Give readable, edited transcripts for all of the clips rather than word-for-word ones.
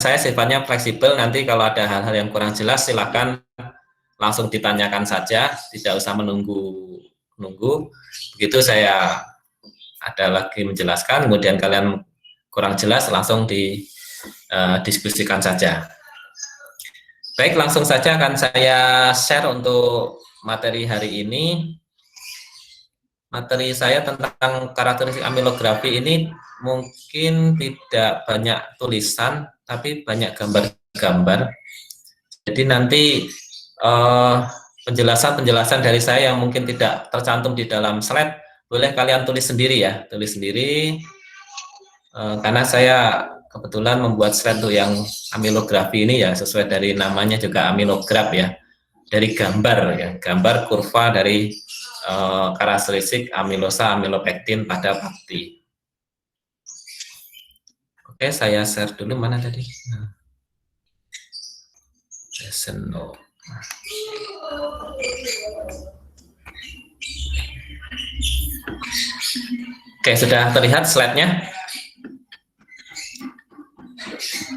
saya sifatnya fleksibel, nanti kalau ada hal-hal yang kurang jelas silahkan langsung ditanyakan saja, tidak usah menunggu. Begitu saya ada lagi menjelaskan, kemudian kalian kurang jelas langsung didiskusikan saja. Baik, langsung saja akan saya share untuk materi hari ini. Materi saya tentang karakteristik amilografi ini mungkin tidak banyak tulisan, tapi banyak gambar-gambar. Jadi nanti penjelasan-penjelasan dari saya yang mungkin tidak tercantum di dalam slide, boleh kalian tulis sendiri ya, karena saya kebetulan membuat slide untuk yang amilografi ini ya, sesuai dari namanya juga amilograf ya, dari gambar ya, gambar kurva dari karakteristik amilosa amilopektin pada pati. Oke, saya share dulu, mana tadi? Oke, sudah terlihat slide-nya?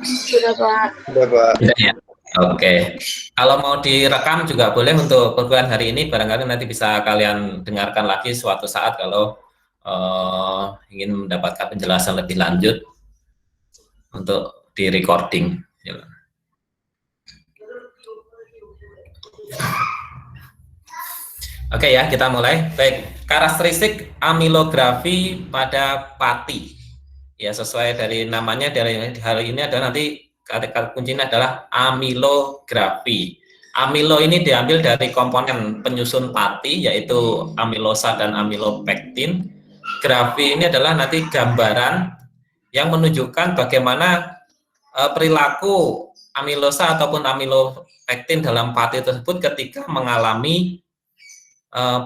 Sudah, Pak. Sudah, Pak. Sudah ya? Oke. Kalau mau direkam juga boleh untuk perkuliahan hari ini, barangkali nanti bisa kalian dengarkan lagi suatu saat kalau ingin mendapatkan penjelasan lebih lanjut untuk di recording. Oke ya, kita mulai. Baik, karakteristik amilografi pada pati. Ya, sesuai dari namanya dari hari ini adalah nanti kata kuncinya adalah amilografi. Amilo ini diambil dari komponen penyusun pati, yaitu amilosa dan amilopektin. Grafi ini adalah nanti gambaran yang menunjukkan bagaimana perilaku amilosa ataupun amilopektin dalam pati tersebut ketika mengalami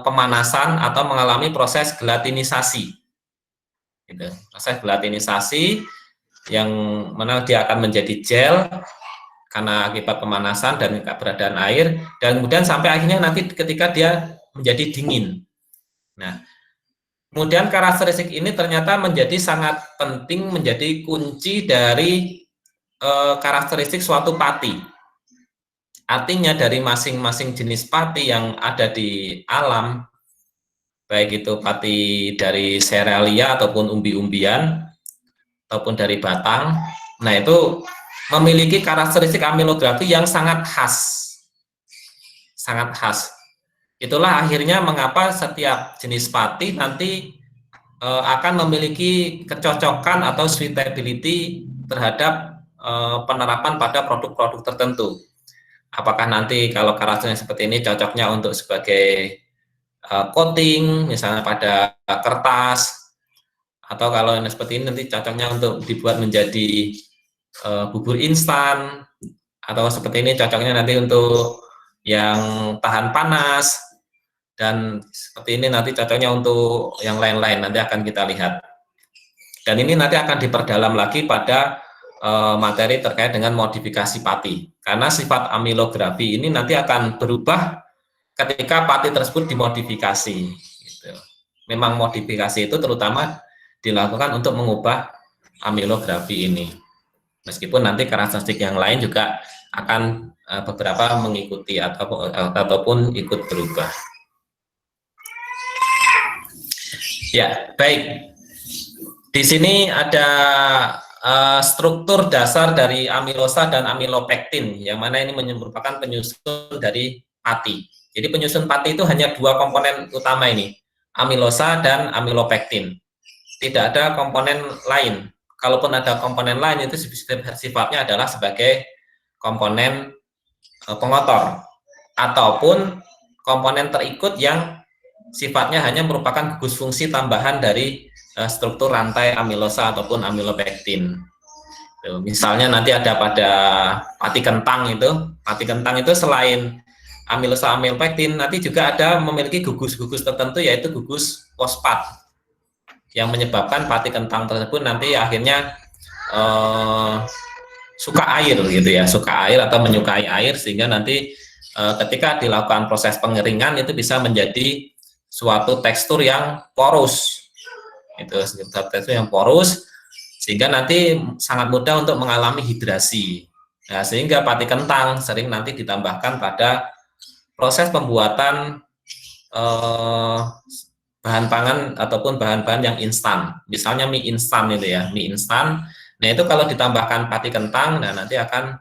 pemanasan atau mengalami proses gelatinisasi. Gitu. Proses gelatinisasi yang mana dia akan menjadi gel karena akibat pemanasan dan keberadaan air, dan kemudian sampai akhirnya nanti ketika dia menjadi dingin. Nah, kemudian karakteristik ini ternyata menjadi sangat penting, menjadi kunci dari karakteristik suatu pati. Artinya dari masing-masing jenis pati yang ada di alam, baik itu pati dari serealia ataupun umbi-umbian, ataupun dari batang, nah itu memiliki karakteristik amilografi yang sangat khas. Sangat khas. Itulah akhirnya mengapa setiap jenis pati nanti akan memiliki kecocokan atau suitability terhadap penerapan pada produk-produk tertentu. Apakah nanti kalau karakternya seperti ini cocoknya untuk sebagai coating, misalnya pada kertas, atau kalau yang seperti ini nanti cocoknya untuk dibuat menjadi bubur instan, atau seperti ini cocoknya nanti untuk yang tahan panas, dan seperti ini nanti cocoknya untuk yang lain-lain, nanti akan kita lihat. Dan ini nanti akan diperdalam lagi pada materi terkait dengan modifikasi pati, karena sifat amilografi ini nanti akan berubah ketika pati tersebut dimodifikasi. Gitu. Memang modifikasi itu terutama dilakukan untuk mengubah amilografi ini, meskipun nanti karakteristik yang lain juga akan beberapa mengikuti ataupun ikut berubah. Ya, baik. Di sini ada struktur dasar dari amilosa dan amilopektin, yang mana ini merupakan penyusun dari pati. Jadi penyusun pati itu hanya dua komponen utama ini, amilosa dan amilopektin. Tidak ada komponen lain. Kalaupun ada komponen lain itu sifatnya adalah sebagai komponen pengotor ataupun komponen terikut yang sifatnya hanya merupakan gugus fungsi tambahan dari struktur rantai amilosa ataupun amilopektin. Misalnya nanti ada pada pati kentang itu selain amilosa amilopektin nanti juga ada memiliki gugus-gugus tertentu, yaitu gugus fosfat yang menyebabkan pati kentang tersebut nanti akhirnya suka air gitu ya, suka air atau menyukai air, sehingga nanti ketika dilakukan proses pengeringan itu bisa menjadi suatu tekstur yang porus. Itu tekstur yang porus, sehingga nanti sangat mudah untuk mengalami hidrasi. Nah, sehingga pati kentang sering nanti ditambahkan pada proses pembuatan bahan pangan ataupun bahan-bahan yang instan. Misalnya mie instan itu ya, mie instan. Nah, itu kalau ditambahkan pati kentang, nah nanti akan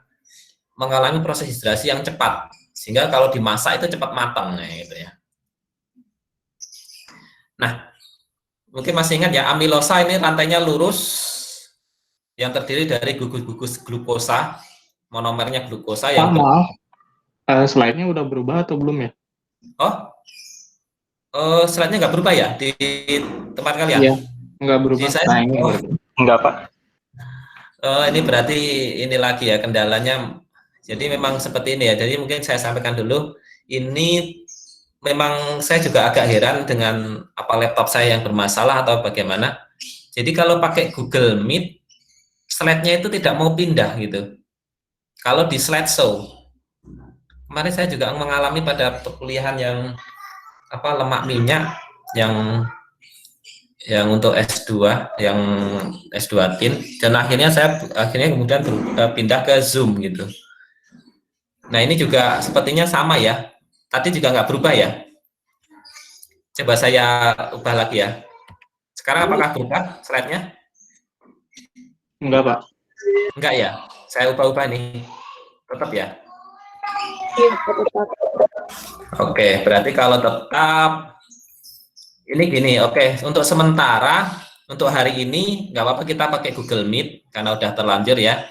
mengalami proses hidrasi yang cepat. Sehingga kalau dimasak itu cepat matang, nah gitu ya. Nah, mungkin masih ingat ya, amilosa ini rantainya lurus yang terdiri dari gugus-gugus glukosa, monomernya glukosa yang Maaf, slide-nya udah berubah atau belum ya? Slide-nya nggak berubah ya di tempat kalian? Iya, nggak berubah. Di saya, Nah, ini Enggak, Pak. ini berarti ini lagi ya kendalanya. Jadi memang seperti ini ya. Jadi mungkin saya sampaikan dulu. Ini memang saya juga agak heran dengan apa laptop saya yang bermasalah atau bagaimana. Jadi kalau pakai Google Meet, slide-nya itu tidak mau pindah gitu. Kalau di slideshow, kemarin saya juga mengalami pada perkuliahan yang lemak minyak yang untuk S2, yang S2 tin, dan akhirnya saya kemudian pindah ke Zoom gitu. Nah, ini juga sepertinya sama ya. Tadi juga nggak berubah ya. Coba saya ubah lagi ya. Sekarang apakah berubah slide-nya? enggak, Pak. Enggak ya. Saya ubah-ubah nih. Tetap ya. Iya, tetap. Oke, berarti kalau tetap ini gini. Oke, untuk sementara untuk hari ini nggak apa-apa kita pakai Google Meet karena udah terlanjur ya.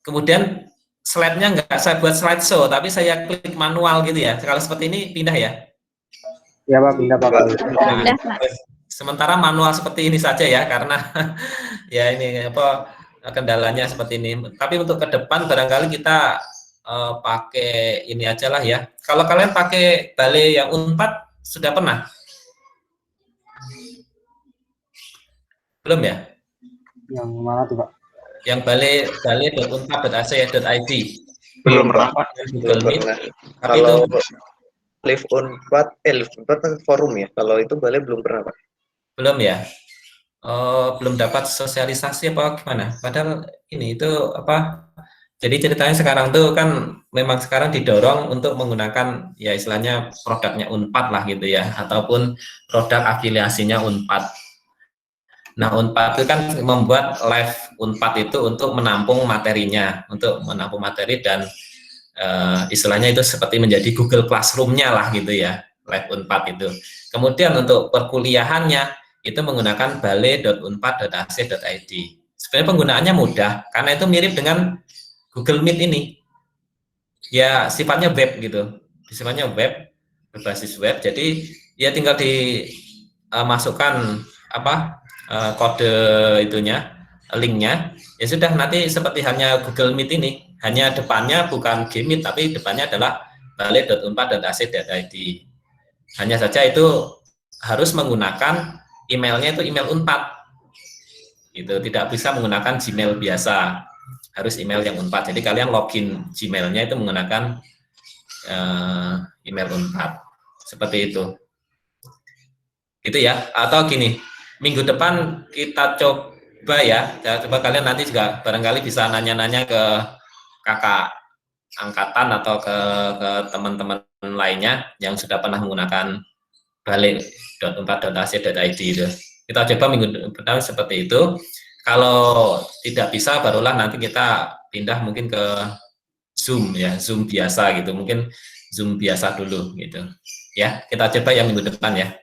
Kemudian slide-nya nggak saya buat slideshow, tapi saya klik manual gitu ya. Kalau seperti ini pindah ya. Iya, Pak, pindah, Pak. Pindah, Pak. Sementara manual seperti ini saja ya, karena ya ini kendalanya seperti ini. Tapi untuk ke depan barangkali kita pakai ini aja lah ya. Kalau kalian pakai Balai yang Unpad sudah pernah? Belum ya? Yang mana tuh, Pak? Yang balai.unpad.ac.id. Belum pernah, Pak. Google Meet. Tapi Kalau itu Live Unpad kan forum ya. Kalau itu Balai belum pernah, Pak. belum ya. Belum dapat sosialisasi apa gimana? Padahal ini itu jadi ceritanya sekarang tuh kan memang sekarang didorong untuk menggunakan ya istilahnya produknya Unpad lah gitu ya, ataupun produk afiliasinya Unpad. Nah, Unpad itu kan membuat live Unpad itu untuk menampung materinya, dan istilahnya itu seperti menjadi Google Classroom-nya lah gitu ya, live Unpad itu. Kemudian untuk perkuliahannya itu menggunakan balai.unpad.ac.id. Sebenarnya penggunaannya mudah karena itu mirip dengan Google Meet ini. Ya sifatnya web gitu. Sifatnya web, berbasis web. Jadi ya tinggal dimasukkan kode itunya, linknya. Ya sudah, nanti seperti hanya Google Meet ini, hanya depannya bukan Gmeet tapi depannya adalah balai.unpad.ac.id. Hanya saja itu harus menggunakan emailnya itu email Unpad. Itu tidak bisa menggunakan Gmail biasa. Harus email yang Unpad. Jadi kalian login Gmailnya itu menggunakan email Unpad. Seperti itu. Gitu ya. Atau gini, minggu depan kita coba ya. Coba kalian nanti juga barangkali bisa nanya-nanya ke kakak angkatan atau ke teman-teman lainnya yang sudah pernah menggunakan balai.unpad.ac.id itu. Kita coba minggu depan seperti itu. Kalau tidak bisa barulah nanti kita pindah mungkin ke Zoom ya, Zoom biasa gitu. Mungkin Zoom biasa dulu gitu. Ya, kita coba yang minggu depan ya.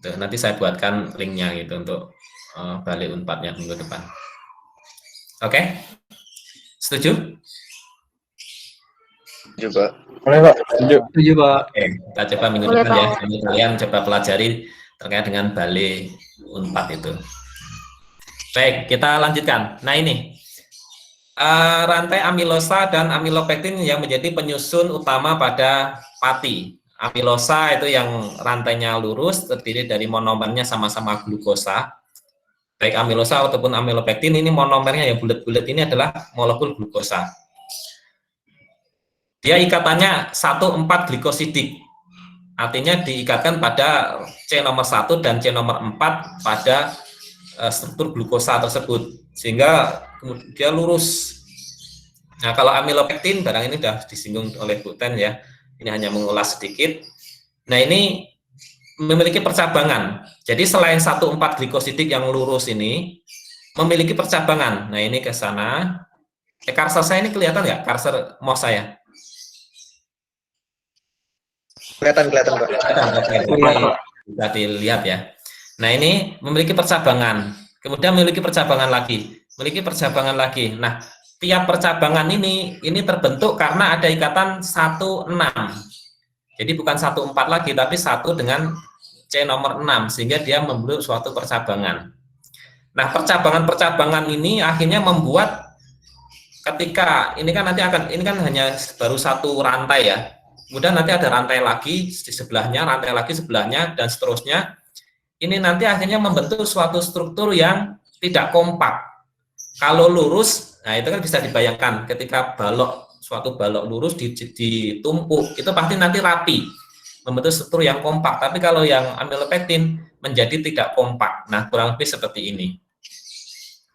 Tuh, nanti saya buatkan linknya gitu untuk Balai Unpadnya minggu depan. Oke? Setuju? Juga. Boleh, Pak. Setuju, Pak. Oke, kita coba minggu Boleh, depan ya. Pak. Jadi kalian coba pelajari terkait dengan Balai Unpad itu. Baik, kita lanjutkan. Nah ini rantai amilosa dan amilopektin yang menjadi penyusun utama pada pati. Amilosa itu yang rantainya lurus, terdiri dari monomernya sama-sama glukosa. Baik amilosa ataupun amilopektin, ini monomernya yang bulat-bulat ini adalah molekul glukosa. Dia ikatannya 1,4 glikosidik. artinya diikatkan pada C nomor 1 dan C nomor 4 pada struktur glukosa tersebut, sehingga kemudian dia lurus. Nah, kalau amilopektin, barang ini sudah disinggung oleh Bu Ten ya, ini hanya mengulas sedikit. Nah, ini memiliki percabangan. Jadi selain 1,4 glikosidik yang lurus ini, memiliki percabangan. Nah, ini ke sana. Cursor saya ini kelihatan nggak? Cursor mouse saya? Kelihatan, Pak. Bisa dilihat ya. Nah, ini memiliki percabangan. Kemudian memiliki percabangan lagi. Memiliki percabangan lagi. Nah, tiap percabangan ini terbentuk karena ada ikatan 1,6. Jadi bukan 1,4 lagi, tapi 1 dengan C nomor 6, sehingga dia membentuk suatu percabangan. Nah, percabangan-percabangan ini akhirnya membuat ketika ini kan nanti akan, ini kan hanya baru satu rantai ya. Kemudian nanti ada rantai lagi di sebelahnya, rantai lagi sebelahnya, dan seterusnya. Ini nanti akhirnya membentuk suatu struktur yang tidak kompak. Kalau lurus, nah itu kan bisa dibayangkan ketika suatu balok lurus ditumpuk, itu pasti nanti rapi, membentuk struktur yang kompak. Tapi kalau yang amilopektin menjadi tidak kompak. Nah, kurang lebih seperti ini.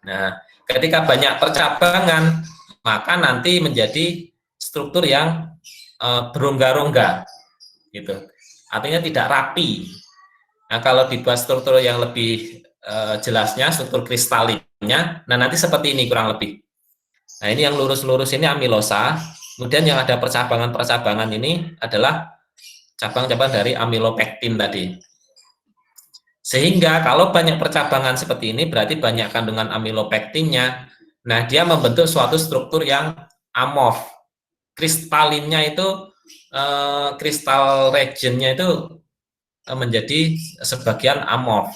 Nah, ketika banyak percabangan, maka nanti menjadi struktur yang berongga-rongga, gitu. Artinya tidak rapi. Nah, kalau dibuat struktur yang lebih jelasnya, struktur kristalinnya, nah nanti seperti ini kurang lebih. Nah, ini yang lurus-lurus ini amilosa, kemudian yang ada percabangan-percabangan ini adalah cabang-cabang dari amilopektin tadi. Sehingga kalau banyak percabangan seperti ini, berarti banyak kandungan amilopektinnya. Nah, dia membentuk suatu struktur yang amorf. Kristalinnya itu, kristal regionnya itu menjadi sebagian amorf.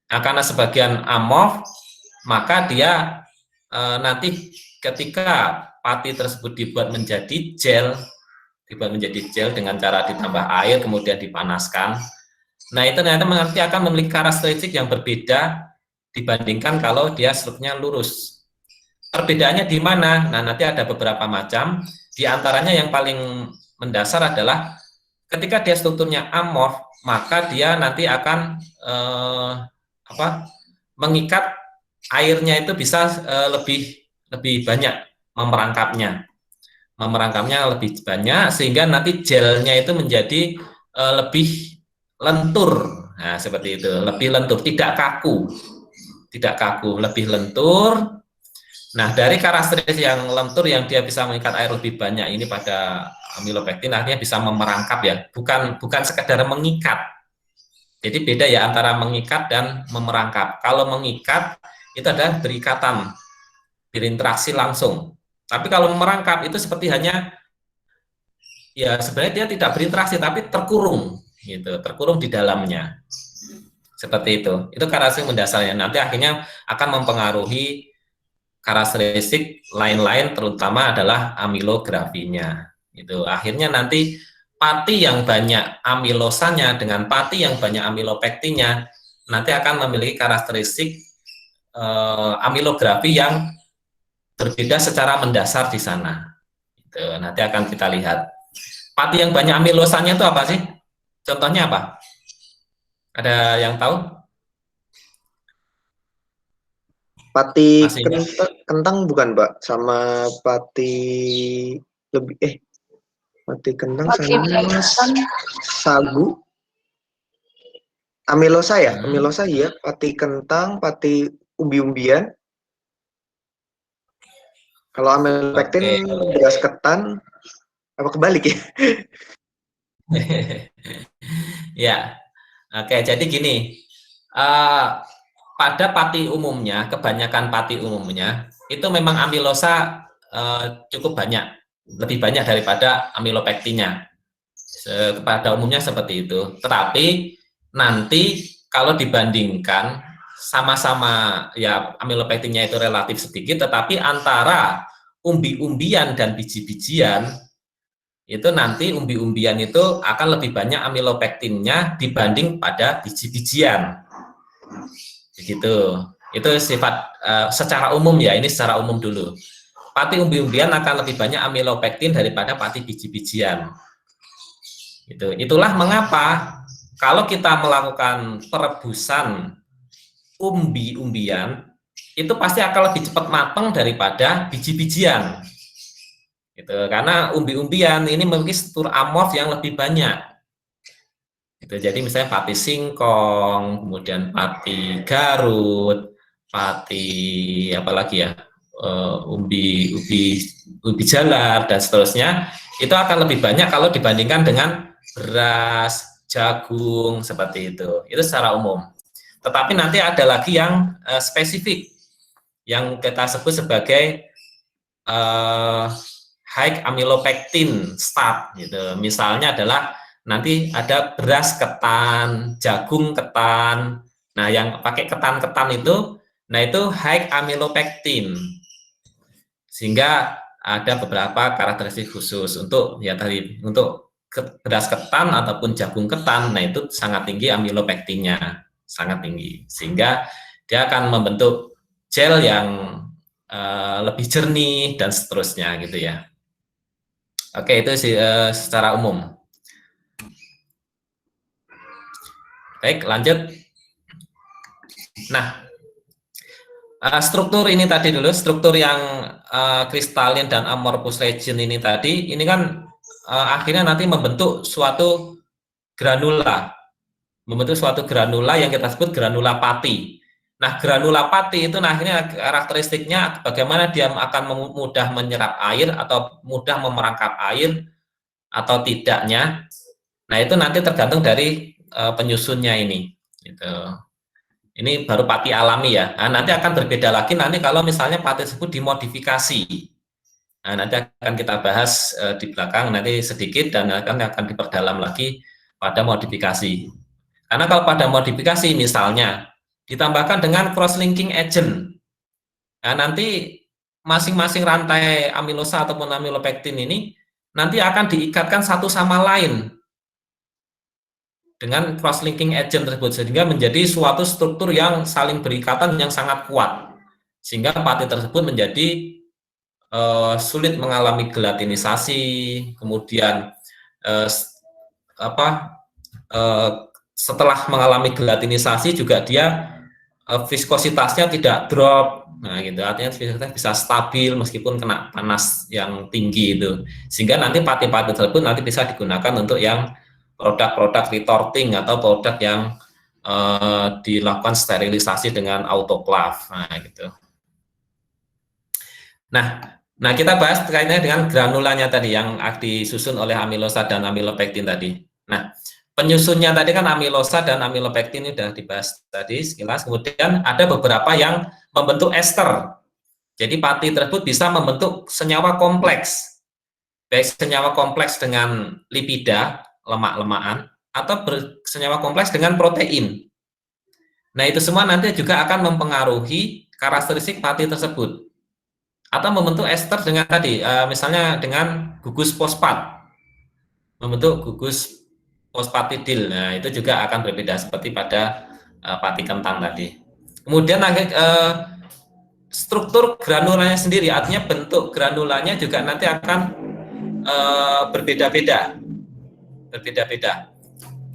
Nah, karena sebagian amorf, maka dia nanti ketika pati tersebut dibuat menjadi gel dengan cara ditambah air kemudian dipanaskan. Nah, itu ternyata nanti akan memiliki karakteristik yang berbeda dibandingkan kalau dia strukturnya lurus. Perbedaannya di mana? Nah, nanti ada beberapa macam. Di antaranya yang paling mendasar adalah ketika dia strukturnya amorf, maka dia nanti akan mengikat airnya itu bisa lebih banyak memerangkapnya lebih banyak, sehingga nanti gelnya itu menjadi lebih lentur. Nah, seperti itu, lebih lentur, tidak kaku, lebih lentur. Nah, dari karakteristik yang lentur yang dia bisa mengikat air lebih banyak ini pada amilopektin, artinya bisa memerangkap ya, bukan sekedar mengikat. Jadi beda ya antara mengikat dan memerangkap. Kalau mengikat itu adalah berikatan, berinteraksi langsung. Tapi kalau memerangkap itu seperti hanya ya sebenarnya dia tidak berinteraksi tapi terkurung gitu, terkurung di dalamnya. Seperti itu. Itu karakteristik mendasarnya. Nanti akhirnya akan mempengaruhi karakteristik lain-lain, terutama adalah amilografinya. Itu akhirnya nanti pati yang banyak amilosanya dengan pati yang banyak amilopektinnya nanti akan memiliki karakteristik amilografi yang berbeda secara mendasar di sana. Itu nanti akan kita lihat. Pati yang banyak amilosanya itu apa sih? Contohnya apa? Ada yang tahu? Pati kentang bukan, Mbak? Sama pati pati kentang sama sagu. Amilosa ya? Amilosa ya, pati kentang, pati umbi-umbian. Kalau amilopektin beras ketan, apa kebalik ya? Ya, oke. Jadi gini, pada pati umumnya, kebanyakan pati umumnya itu memang amilosa cukup banyak, lebih banyak daripada amilopektinnya. Pada umumnya seperti itu. Tetapi nanti kalau dibandingkan sama-sama ya amilopektinnya itu relatif sedikit, tetapi antara umbi-umbian dan biji-bijian itu nanti umbi-umbian itu akan lebih banyak amilopektinnya dibanding pada biji-bijian. Begitu. Itu sifat secara umum ya, ini secara umum dulu. Pati umbi-umbian akan lebih banyak amilopektin daripada pati biji-bijian. Gitu. Itulah mengapa kalau kita melakukan perebusan umbi-umbian itu pasti akan lebih cepat matang daripada biji-bijian. Gitu. Karena umbi-umbian ini memiliki struktur amorf yang lebih banyak. Gitu. Jadi misalnya pati singkong, kemudian pati Garut, pati apalagi ya, ubi jalar dan seterusnya, itu akan lebih banyak kalau dibandingkan dengan beras, jagung seperti itu. Itu secara umum. Tetapi nanti ada lagi yang spesifik yang kita sebut sebagai high amylopectin start gitu. Misalnya adalah nanti ada beras ketan, jagung ketan. Nah, yang pakai ketan-ketan itu, nah itu high amylopectin. Sehingga ada beberapa karakteristik khusus untuk ya tadi untuk beras ketan ataupun jagung ketan. Nah, itu sangat tinggi amylopektinnya, sangat tinggi. Sehingga dia akan membentuk gel yang lebih jernih dan seterusnya gitu ya. Oke, itu sih secara umum. Baik, lanjut. Nah, struktur ini tadi dulu, struktur yang kristalin dan amorphous region ini tadi, ini kan akhirnya nanti membentuk suatu granula, yang kita sebut granula pati. Nah, granula pati itu nah akhirnya karakteristiknya bagaimana dia akan mudah menyerap air atau mudah memerangkap air atau tidaknya. Nah, itu nanti tergantung dari penyusunnya ini. Gitu. Ini baru pati alami ya. Nah, nanti akan berbeda lagi nanti kalau misalnya pati tersebut dimodifikasi. Nah, nanti akan kita bahas di belakang nanti sedikit dan akan diperdalam lagi pada modifikasi. Karena kalau pada modifikasi misalnya ditambahkan dengan cross-linking agent. Nah, nanti masing-masing rantai amilosa ataupun amylopektin ini nanti akan diikatkan satu sama lain dengan cross-linking agent tersebut, sehingga menjadi suatu struktur yang saling berikatan yang sangat kuat. Sehingga pati tersebut menjadi sulit mengalami gelatinisasi, kemudian setelah mengalami gelatinisasi juga dia viskositasnya tidak drop, nah gitu, artinya viskositas bisa stabil meskipun kena panas yang tinggi itu, sehingga nanti pati-pati tersebut nanti bisa digunakan untuk yang produk-produk retorting atau produk yang dilakukan sterilisasi dengan autoclave, nah gitu. Nah kita bahas terkaitnya dengan granulanya tadi yang disusun oleh amilosa dan amylopektin tadi. Nah, penyusunnya tadi kan amilosa dan amylopektin ini sudah dibahas tadi sekilas. Kemudian ada beberapa yang membentuk ester. Jadi pati tersebut bisa membentuk senyawa kompleks. Baik senyawa kompleks dengan lipida, lemak-lemakan, atau senyawa kompleks dengan protein. Nah, itu semua nanti juga akan mempengaruhi karakteristik pati tersebut. Atau membentuk ester dengan tadi, misalnya dengan gugus fosfat. Membentuk gugus fosfatidil. Nah, itu juga akan berbeda seperti pada pati kentang tadi. Kemudian struktur granulanya sendiri, artinya bentuk granulanya juga nanti akan berbeda-beda.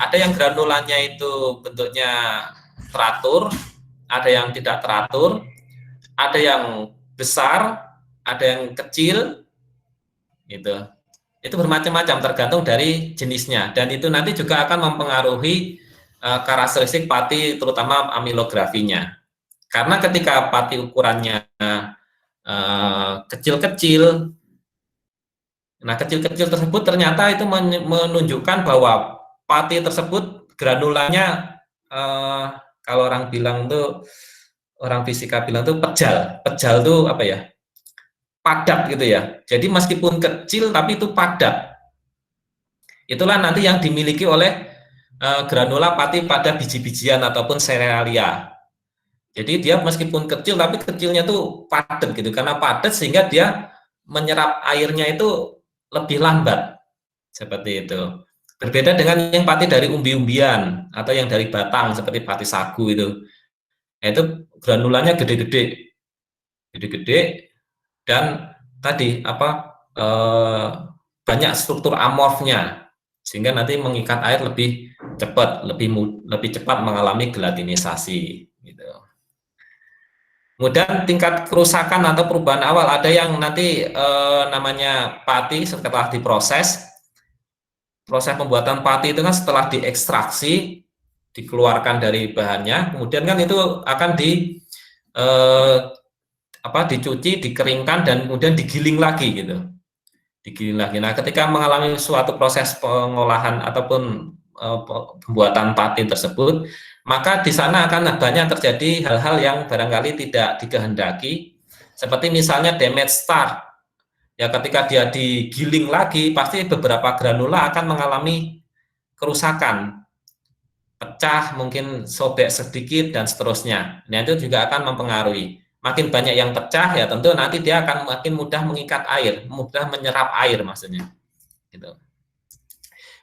Ada yang granulanya itu bentuknya teratur, ada yang tidak teratur, ada yang besar, ada yang kecil, gitu. Itu bermacam-macam tergantung dari jenisnya, dan itu nanti juga akan mempengaruhi karakteristik pati terutama amilografinya. Karena ketika pati ukurannya kecil-kecil, nah kecil-kecil tersebut ternyata itu menunjukkan bahwa pati tersebut granulanya kalau orang bilang tuh, orang fisika bilang tuh pejal tuh apa ya, padat gitu ya. Jadi meskipun kecil tapi itu padat. Itulah nanti yang dimiliki oleh granula pati pada biji-bijian ataupun serealia. Jadi dia meskipun kecil tapi kecilnya tuh padat gitu, karena padat sehingga dia menyerap airnya itu lebih lambat. Seperti itu. Berbeda dengan yang pati dari umbi-umbian atau yang dari batang seperti pati sagu itu. Nah, itu granulanya gede-gede dan tadi banyak struktur amorfnya. sehingga nanti mengikat air lebih cepat, lebih cepat mengalami gelatinisasi. Gitu. Kemudian tingkat kerusakan atau perubahan awal ada yang nanti namanya pati setelah diproses. Proses pembuatan pati itu kan setelah diekstraksi, dikeluarkan dari bahannya, kemudian kan itu akan dicuci, dikeringkan dan kemudian digiling lagi gitu. Digiling lagi. Nah, ketika mengalami suatu proses pengolahan ataupun pembuatan pati tersebut, maka di sana akan banyak terjadi hal-hal yang barangkali tidak dikehendaki, seperti misalnya damage start. Ya, ketika dia digiling lagi, pasti beberapa granula akan mengalami kerusakan, pecah, mungkin sobek sedikit, dan seterusnya. Nah, itu juga akan mempengaruhi. Makin banyak yang pecah, ya tentu nanti dia akan makin mudah mengikat air, mudah menyerap air maksudnya. Gitu.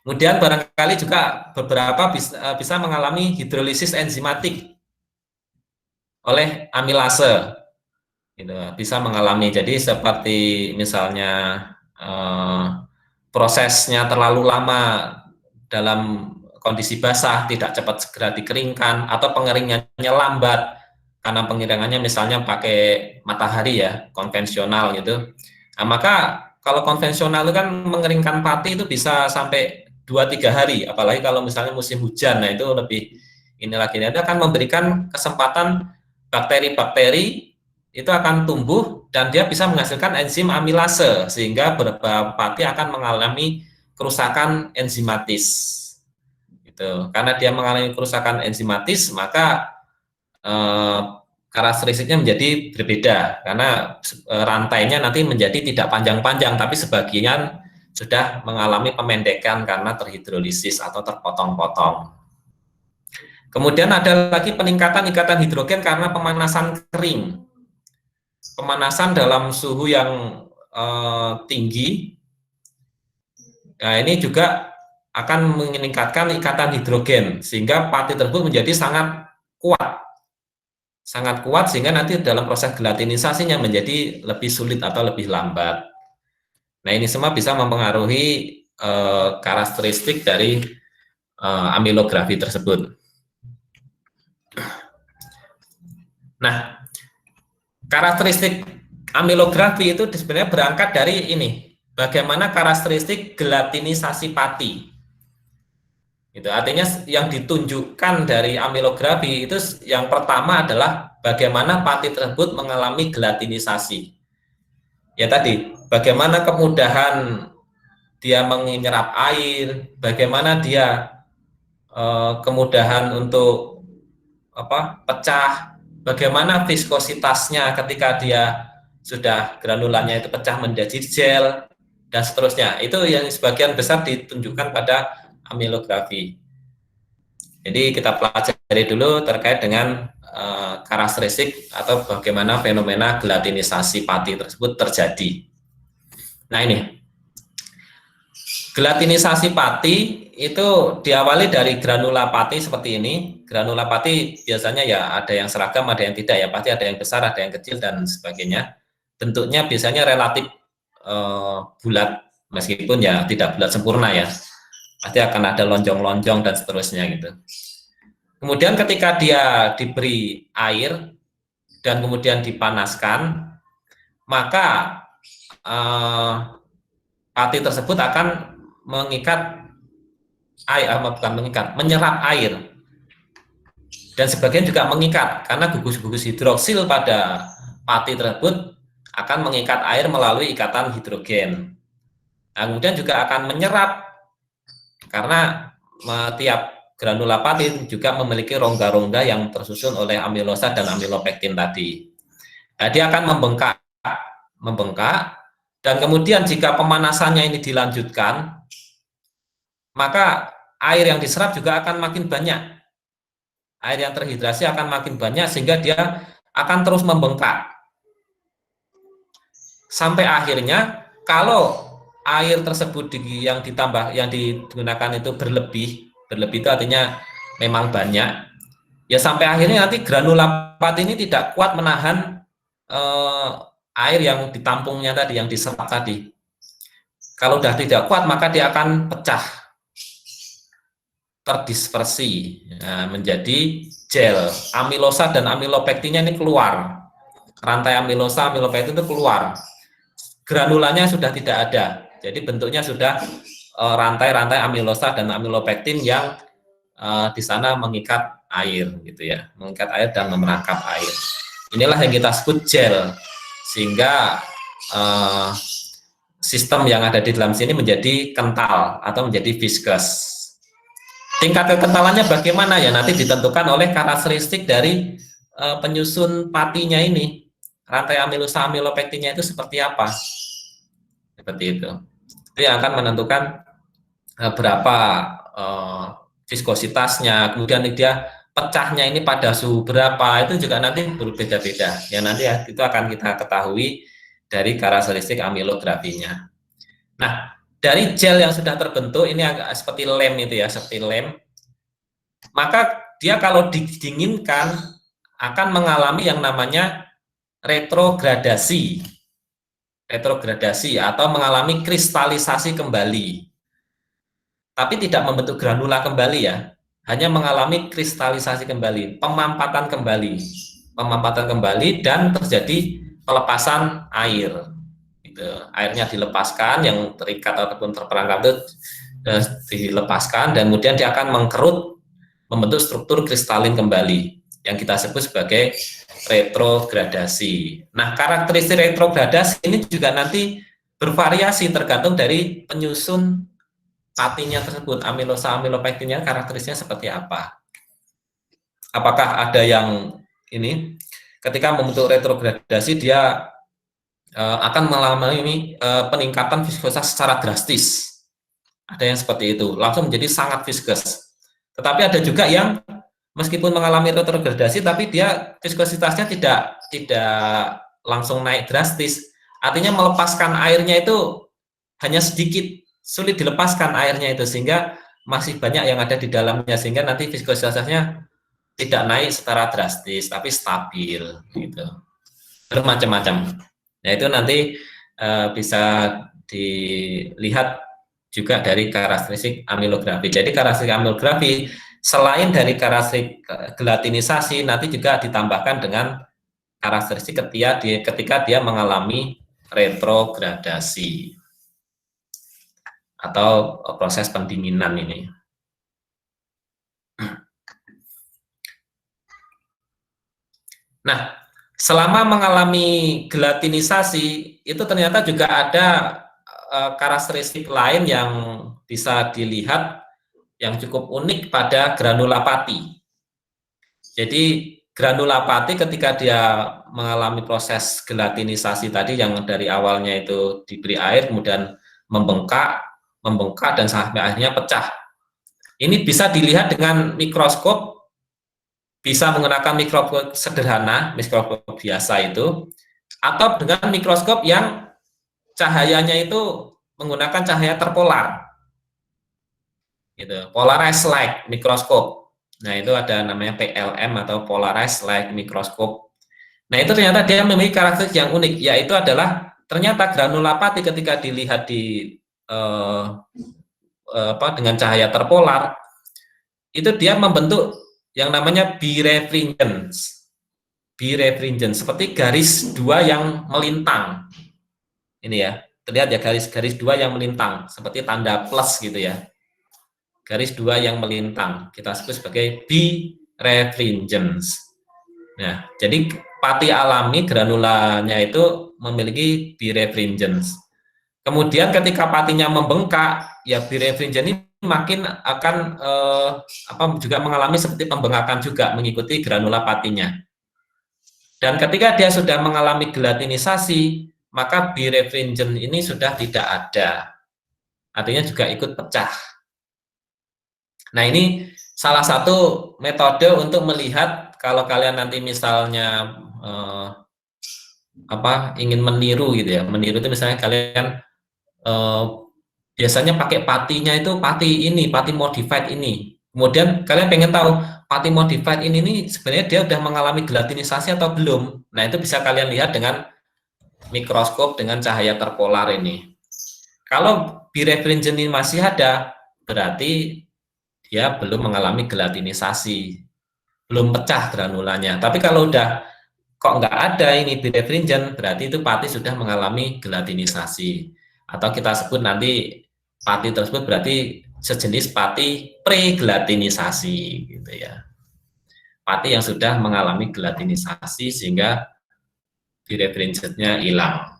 Kemudian barangkali juga beberapa bisa mengalami hidrolisis enzimatik oleh amilase. Gitu, bisa mengalami. Jadi seperti misalnya prosesnya terlalu lama dalam kondisi basah, tidak cepat segera dikeringkan, atau pengeringannya lambat karena pengeringannya misalnya pakai matahari ya, konvensional gitu. Nah, maka kalau konvensional itu kan mengeringkan pati itu bisa sampai 2-3 hari, apalagi kalau misalnya musim hujan. Nah, itu lebih ini lagi. Itu akan memberikan kesempatan bakteri-bakteri itu akan tumbuh dan dia bisa menghasilkan enzim amilase, sehingga beberapa pati akan mengalami kerusakan enzimatis. Gitu. Karena dia mengalami kerusakan enzimatis, maka karakteristiknya menjadi berbeda, karena rantainya nanti menjadi tidak panjang-panjang, tapi sebagian sudah mengalami pemendekan karena terhidrolisis atau terpotong-potong. Kemudian ada lagi peningkatan ikatan hidrogen karena pemanasan kering. Pemanasan dalam suhu yang tinggi, nah ini juga akan meningkatkan ikatan hidrogen, sehingga pati tersebut menjadi sangat kuat, sehingga nanti dalam proses gelatinisasinya menjadi lebih sulit atau lebih lambat. Nah, ini semua bisa mempengaruhi karakteristik dari amilografi tersebut. Nah, karakteristik amilografi itu sebenarnya berangkat dari ini, bagaimana karakteristik gelatinisasi pati. Itu artinya yang ditunjukkan dari amilografi itu yang pertama adalah bagaimana pati tersebut mengalami gelatinisasi. Ya tadi, bagaimana kemudahan dia menyerap air, bagaimana dia kemudahan untuk pecah, bagaimana viskositasnya ketika dia sudah granulanya itu pecah menjadi gel, dan seterusnya. Itu yang sebagian besar ditunjukkan pada amilografi. Jadi kita pelajari dulu terkait dengan karakteristik atau bagaimana fenomena gelatinisasi pati tersebut terjadi. Nah, ini gelatinisasi pati itu diawali dari granula pati seperti ini. Granula pati biasanya ya ada yang seragam, ada yang tidak ya, pasti ada yang besar, ada yang kecil dan sebagainya. Bentuknya biasanya relatif bulat, meskipun ya tidak bulat sempurna ya. Pasti akan ada lonjong-lonjong dan seterusnya gitu. Kemudian ketika dia diberi air dan kemudian dipanaskan, maka pati tersebut akan menyerap air, dan sebagian juga mengikat karena gugus-gugus hidroksil pada pati tersebut akan mengikat air melalui ikatan hidrogen. Nah, kemudian juga akan menyerap karena tiap granula pati juga memiliki rongga-rongga yang tersusun oleh amilosa dan amilopektin tadi. Nah, dia akan membengkak, dan kemudian jika pemanasannya ini dilanjutkan, maka air yang diserap juga akan makin banyak. Air yang terhidrasi akan makin banyak, sehingga dia akan terus membengkak. Sampai akhirnya, kalau air tersebut yang digunakan itu berlebih itu artinya memang banyak, ya sampai akhirnya nanti granula pati ini tidak kuat menahan air yang ditampungnya tadi, yang diserap tadi. Kalau sudah tidak kuat, maka dia akan pecah. terdispersi menjadi gel. Amilosa dan amilopektinnya ini keluar. Rantai amilosa, amilopektin itu keluar. Granulanya sudah tidak ada. Jadi bentuknya sudah rantai-rantai amilosa dan amilopektin yang di sana mengikat air gitu ya, mengikat air dan merangkap air. Inilah yang kita sebut gel, sehingga sistem yang ada di dalam sini menjadi kental atau menjadi viscous. Tingkat kekentalannya bagaimana ya nanti ditentukan oleh karakteristik dari penyusun patinya ini. Rantai amilosa amilopektinnya itu seperti apa? Seperti itu. Itu yang akan menentukan berapa viskositasnya, kemudian dia pecahnya ini pada suhu berapa, itu juga nanti berbeda-beda. Ya nanti ya, itu akan kita ketahui dari karakteristik amilografinya. Nah, dari gel yang sudah terbentuk, ini agak seperti lem itu ya, seperti lem. Maka dia kalau didinginkan akan mengalami yang namanya retrogradasi. Retrogradasi atau mengalami kristalisasi kembali. Tapi tidak membentuk granula kembali ya, hanya mengalami kristalisasi kembali, pemampatan kembali dan terjadi pelepasan air. Gitu. Airnya dilepaskan, yang terikat ataupun terperangkap itu dilepaskan dan kemudian dia akan mengkerut membentuk struktur kristalin kembali yang kita sebut sebagai retrogradasi. Nah, karakteristik retrogradasi ini juga nanti bervariasi tergantung dari penyusun patinya tersebut, amilosa amilopektinnya karakteristiknya seperti apa. Apakah ada yang ini ketika membentuk retrogradasi dia akan mengalami peningkatan viskositas secara drastis. Ada yang seperti itu, langsung menjadi sangat viskus. Tetapi ada juga yang meskipun mengalami retrogradasi tapi dia viskositasnya tidak langsung naik drastis. Artinya melepaskan airnya itu hanya sedikit, sulit dilepaskan airnya itu sehingga masih banyak yang ada di dalamnya sehingga nanti viskositasnya tidak naik secara drastis tapi stabil gitu. Bermacam-macam. Nah, itu nanti bisa dilihat juga dari karakteristik amilografi. Jadi karakteristik amilografi selain dari karakteristik gelatinisasi nanti juga ditambahkan dengan karakteristik ketika dia mengalami retrogradasi atau proses pendinginan ini. Nah, selama mengalami gelatinisasi itu ternyata juga ada karakteristik lain yang bisa dilihat yang cukup unik pada granula pati. Jadi granula pati ketika dia mengalami proses gelatinisasi tadi yang dari awalnya itu diberi air kemudian membengkak dan sampai akhirnya pecah. Ini bisa dilihat dengan mikroskop, bisa menggunakan mikroskop sederhana, mikroskop biasa itu, atau dengan mikroskop yang cahayanya itu menggunakan cahaya terpolar, gitu, polarized light mikroskop. Nah itu ada namanya PLM atau polarized light mikroskop. Nah itu ternyata dia memiliki karakteristik yang unik, yaitu adalah ternyata granula pati ketika dilihat di dengan cahaya terpolar itu dia membentuk yang namanya birefringence, seperti garis dua yang melintang. Ini ya, terlihat ya garis dua yang melintang, seperti tanda plus gitu ya. Garis dua yang melintang, kita sebut sebagai birefringence. Nah, jadi pati alami granulanya itu memiliki birefringence. Kemudian ketika patinya membengkak, ya birefringence ini makin akan juga mengalami seperti pembengkakan juga mengikuti granula patinya. Dan ketika dia sudah mengalami gelatinisasi, maka birefringence ini sudah tidak ada. Artinya juga ikut pecah. Nah, ini salah satu metode untuk melihat kalau kalian nanti misalnya ingin meniru gitu ya. Meniru itu misalnya kalian biasanya pakai patinya itu pati modified ini. Kemudian kalian pengen tahu pati modified ini sebenarnya dia sudah mengalami gelatinisasi atau belum. Nah, itu bisa kalian lihat dengan mikroskop dengan cahaya terpolar ini. Kalau birefringence ini masih ada, berarti dia belum mengalami gelatinisasi, belum pecah granulanya. Tapi kalau udah kok nggak ada ini birefringent, berarti itu pati sudah mengalami gelatinisasi. Atau kita sebut nanti pati tersebut berarti sejenis pati pregelatinisasi gitu ya. Pati yang sudah mengalami gelatinisasi sehingga birefringentnya hilang.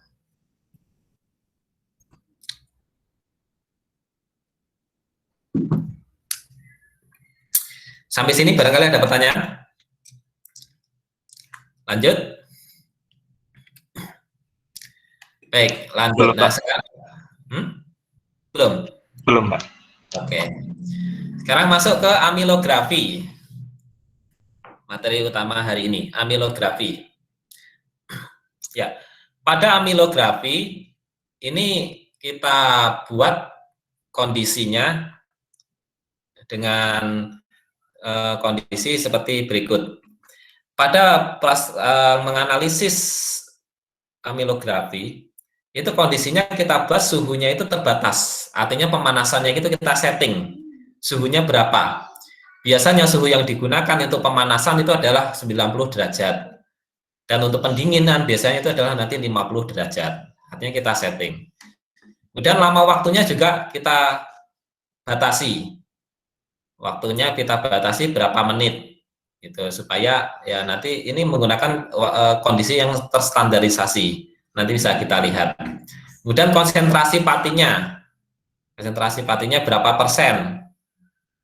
Sampai sini barangkali ada pertanyaan? Lanjut. Baik, lanjut. Belum, Nah, Pak. sekarang belum. Belum, Pak. Oke. Sekarang masuk ke amilografi. Materi utama hari ini, amilografi. Ya, pada amilografi ini kita buat kondisinya dengan kondisi seperti berikut. Pada menganalisis amilografi, itu kondisinya kita bahas suhunya itu terbatas. Artinya pemanasannya itu kita setting. Suhunya berapa? Biasanya suhu yang digunakan untuk pemanasan itu adalah 90 derajat. Dan untuk pendinginan biasanya itu adalah nanti 50 derajat. Artinya kita setting. Kemudian lama waktunya juga kita batasi. Waktunya kita batasi berapa menit gitu supaya ya nanti ini menggunakan kondisi yang terstandarisasi. Nanti bisa kita lihat. Kemudian konsentrasi patinya berapa persen?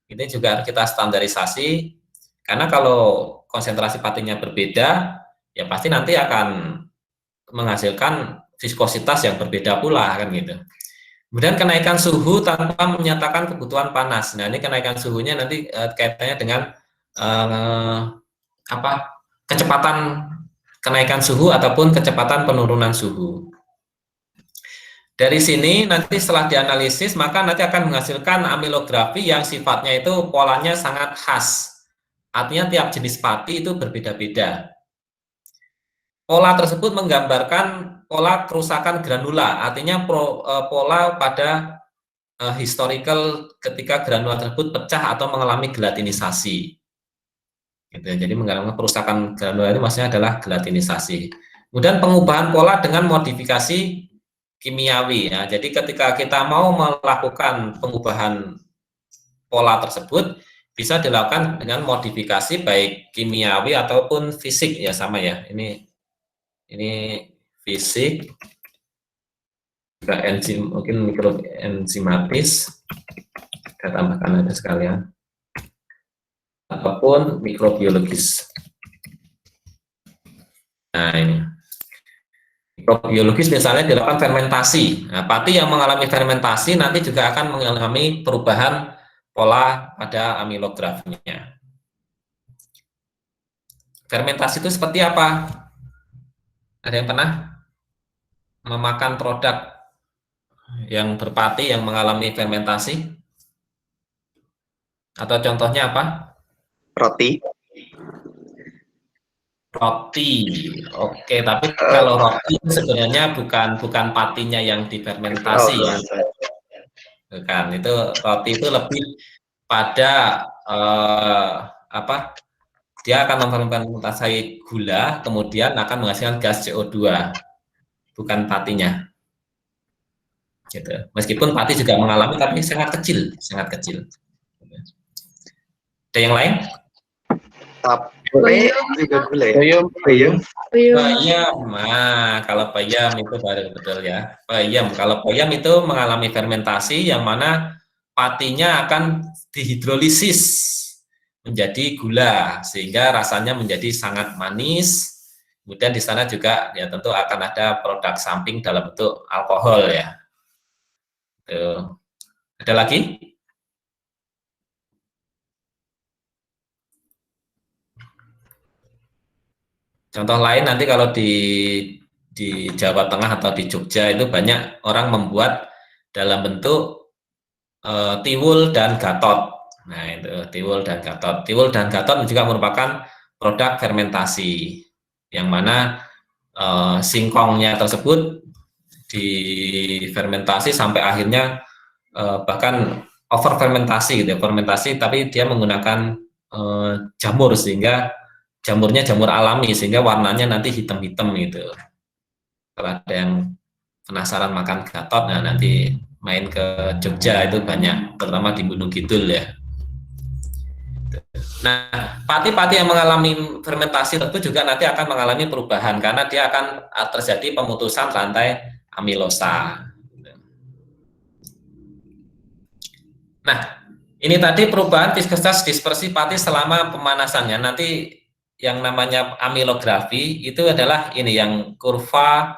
Ini juga harus kita standarisasi karena kalau konsentrasi patinya berbeda ya pasti nanti akan menghasilkan viskositas yang berbeda pula kan gitu. Kemudian kenaikan suhu tanpa menyatakan kebutuhan panas. Nah, ini kenaikan suhunya nanti kaitannya dengan kecepatan kenaikan suhu ataupun kecepatan penurunan suhu. Dari sini nanti setelah dianalisis maka nanti akan menghasilkan amilografi yang sifatnya itu polanya sangat khas. Artinya tiap jenis pati itu berbeda-beda. Pola tersebut menggambarkan pola kerusakan granula, artinya pola pada historical ketika granula tersebut pecah atau mengalami gelatinisasi. Gitu, jadi menggambarkan kerusakan granula itu maksudnya adalah gelatinisasi. Kemudian pengubahan pola dengan modifikasi kimiawi. Ya. Jadi ketika kita mau melakukan pengubahan pola tersebut, bisa dilakukan dengan modifikasi baik kimiawi ataupun fisik ya sama ya. Ini fisik, juga enzim, mungkin mikroenzimatis, kita tambahkan aja sekalian, ataupun mikrobiologis. Nah ini, mikrobiologis misalnya dilakukan fermentasi. Nah, pati yang mengalami fermentasi nanti juga akan mengalami perubahan pola pada amilografinya. Fermentasi itu seperti apa? Ada yang pernah memakan produk yang berpati yang mengalami fermentasi? Atau contohnya apa? Roti. Roti. Oke, tapi kalau roti sebenarnya bukan patinya yang difermentasi ya. Bukan, itu roti itu lebih pada dia akan memfermentasi gula, kemudian akan menghasilkan gas CO2, bukan patinya. Gitu. Meskipun pati juga mengalami, tapi sangat kecil, sangat kecil. Ada yang lain? Tape juga gula ya? Bayam. Bayam, nah kalau bayam itu baru betul ya. Bayam, kalau bayam itu mengalami fermentasi yang mana patinya akan dihidrolisis menjadi gula sehingga rasanya menjadi sangat manis. Kemudian di sana juga ya tentu akan ada produk samping dalam bentuk alkohol ya. Tuh. Ada lagi? Contoh lain nanti kalau di Jawa Tengah atau di Jogja itu banyak orang membuat dalam bentuk tiwul dan gatot. Nah itu tiwul dan gatot. Tiwul dan gatot juga merupakan produk fermentasi yang mana singkongnya tersebut difermentasi sampai akhirnya bahkan over fermentasi gitu ya, fermentasi tapi dia menggunakan jamur sehingga jamurnya jamur alami sehingga warnanya nanti hitam-hitam gitu. Kalau ada yang penasaran makan gatot, nah nanti main ke Jogja itu banyak, terutama di Gunung Kidul ya. Nah, pati-pati yang mengalami fermentasi tentu juga nanti akan mengalami perubahan karena dia akan terjadi pemutusan rantai amilosa. Nah, ini tadi perubahan viskositas dispersi pati selama pemanasannya. Nanti yang namanya amilografi itu adalah ini yang kurva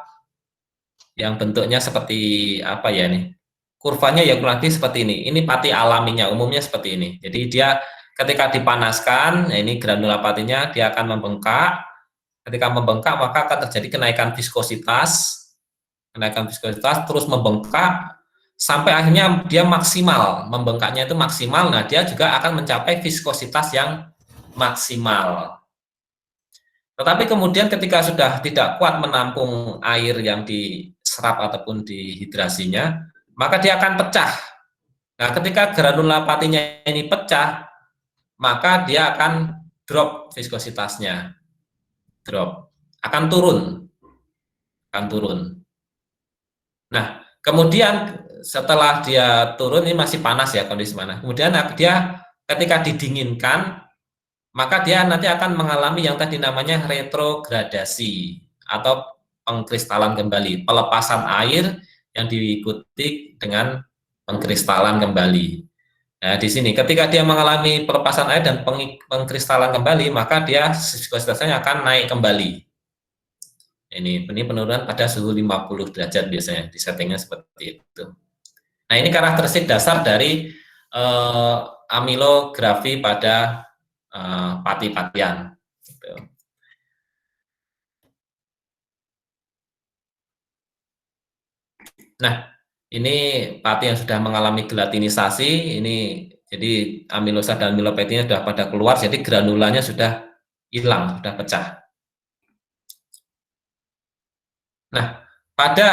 yang bentuknya seperti apa ya nih? Kurvanya ya kurang lebih seperti ini. Ini pati alaminya umumnya seperti ini. Jadi dia ketika dipanaskan, nah ini granula patinya dia akan membengkak. Ketika membengkak maka akan terjadi kenaikan viskositas, terus membengkak sampai akhirnya dia maksimal, membengkaknya itu maksimal. Nah dia juga akan mencapai viskositas yang maksimal. Tetapi kemudian ketika sudah tidak kuat menampung air yang diserap ataupun dihidrasinya, maka dia akan pecah. Nah, ketika granula patinya ini pecah, maka dia akan drop viskositasnya. Drop. Akan turun. Nah, kemudian setelah dia turun, ini masih panas ya kondisi mana. Kemudian dia ketika didinginkan, maka dia nanti akan mengalami yang tadi namanya retrogradasi atau pengkristalan kembali, pelepasan air yang diikuti dengan pengkristalan kembali. Nah, di sini ketika dia mengalami pelepasan air dan pengkristalan kembali, maka dia viskositasnya akan naik kembali. Ini penurunan pada suhu 50 derajat biasanya, di settingnya seperti itu. Nah, ini karakteristik dasar dari amilografi pada pati-patian. Gitu. Nah, ini pati yang sudah mengalami gelatinisasi, ini jadi amilosa dan amilopektinnya sudah pada keluar, jadi granulanya sudah hilang, sudah pecah. Nah, pada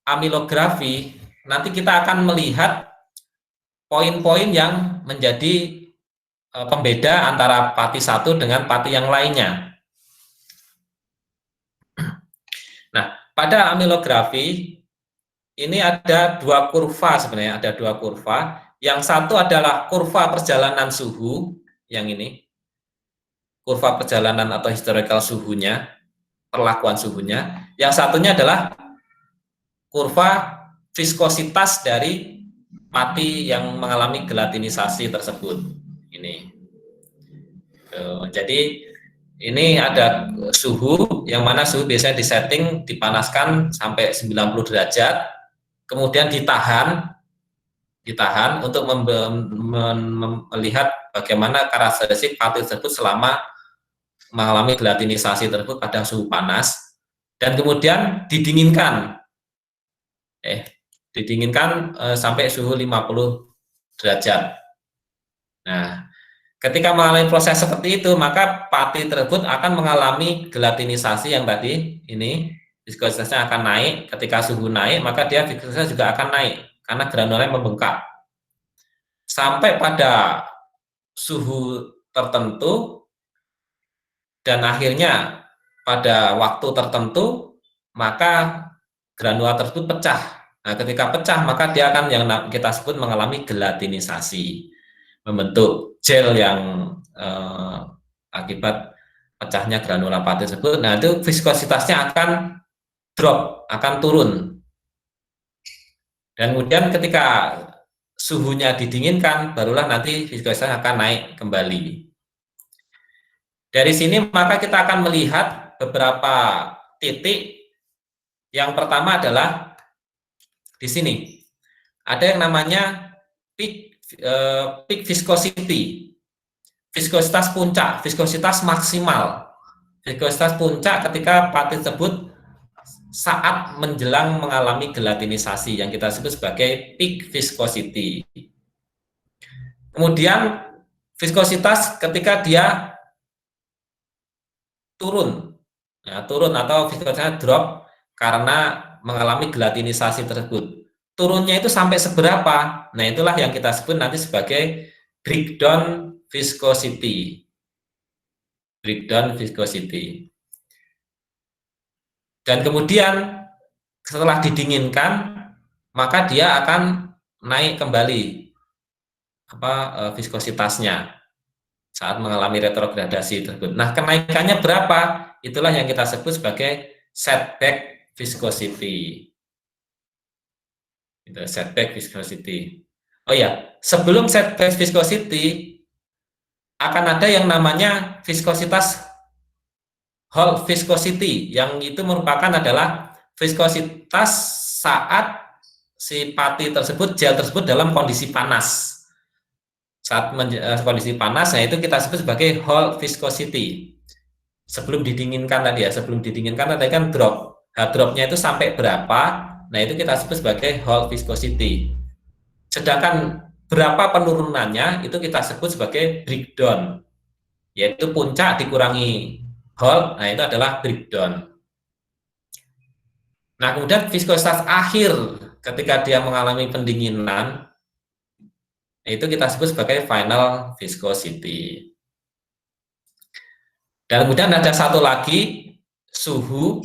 amilografi nanti kita akan melihat poin-poin yang menjadi pembeda antara pati satu dengan pati yang lainnya. Nah, pada amilografi ini ada dua kurva sebenarnya, ada dua kurva. Yang satu adalah kurva perjalanan suhu, yang ini. Kurva perjalanan atau historical suhunya, perlakuan suhunya. Yang satunya adalah kurva viskositas dari pati yang mengalami gelatinisasi tersebut. Ini. Jadi ini ada suhu, yang mana suhu biasanya disetting, dipanaskan sampai 90 derajat, kemudian ditahan untuk melihat bagaimana karakteristik pati tersebut selama mengalami gelatinisasi tersebut pada suhu panas, dan kemudian didinginkan sampai suhu 50 derajat. Nah, ketika mengalami proses seperti itu, maka pati tersebut akan mengalami gelatinisasi yang tadi ini, viskositasnya akan naik. Ketika suhu naik, maka dia viskositasnya juga akan naik karena granulanya membengkak. Sampai pada suhu tertentu dan akhirnya pada waktu tertentu, maka granula tersebut pecah. Nah, ketika pecah, maka dia akan yang kita sebut mengalami gelatinisasi, membentuk gel yang akibat pecahnya granula pati tersebut. Nah, itu viskositasnya akan drop, akan turun. Dan kemudian ketika suhunya didinginkan, barulah nanti viskositasnya akan naik kembali. Dari sini maka kita akan melihat beberapa titik. Yang pertama adalah di sini. Ada yang namanya peak viscosity, viskositas puncak, viskositas maksimal, viskositas puncak ketika pati tersebut saat menjelang mengalami gelatinisasi yang kita sebut sebagai peak viscosity. Kemudian viskositas ketika dia turun atau viskositasnya drop karena mengalami gelatinisasi tersebut. turunnya itu sampai seberapa. Nah, itulah yang kita sebut nanti sebagai breakdown viscosity. Breakdown viscosity. Dan kemudian setelah didinginkan, maka dia akan naik kembali viskositasnya saat mengalami retrogradasi tersebut. Nah, kenaikannya berapa? Itulah yang kita sebut sebagai setback viscosity. Itu setback viscosity. Oh ya, sebelum setback viscosity akan ada yang namanya viskositas whole viscosity, yang itu merupakan adalah viskositas saat si pati tersebut, gel tersebut dalam kondisi panas. Saat kondisi panas, nah itu kita sebut sebagai whole viscosity. Sebelum didinginkan tadi ya, sebelum didinginkan tadi kan drop. Dropnya itu sampai berapa? Nah itu kita sebut sebagai whole viscosity. Sedangkan berapa penurunannya itu kita sebut sebagai breakdown, yaitu puncak dikurangi whole, nah itu adalah breakdown. Nah kemudian viskositas akhir ketika dia mengalami pendinginan, itu kita sebut sebagai final viscosity. Dan kemudian ada satu lagi, suhu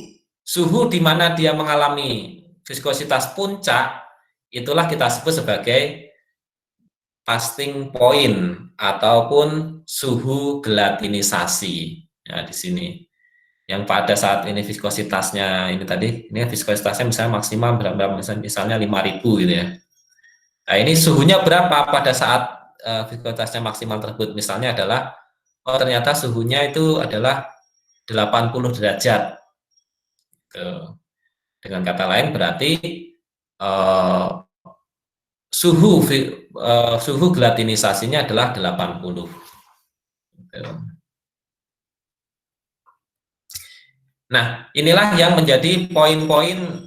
di mana dia mengalami viskositas puncak, itulah kita sebut sebagai pasting point ataupun suhu gelatinisasi. Ya, di sini. Yang pada saat ini viskositasnya ini tadi, ini viskositasnya misalnya maksimal berapa, misalnya 5.000 gitu ya. Nah, ini suhunya berapa pada saat viskositasnya maksimal tersebut? Misalnya adalah, oh ternyata suhunya itu adalah 80 derajat. Dengan kata lain berarti suhu gelatinisasinya adalah 80. Nah, inilah yang menjadi poin-poin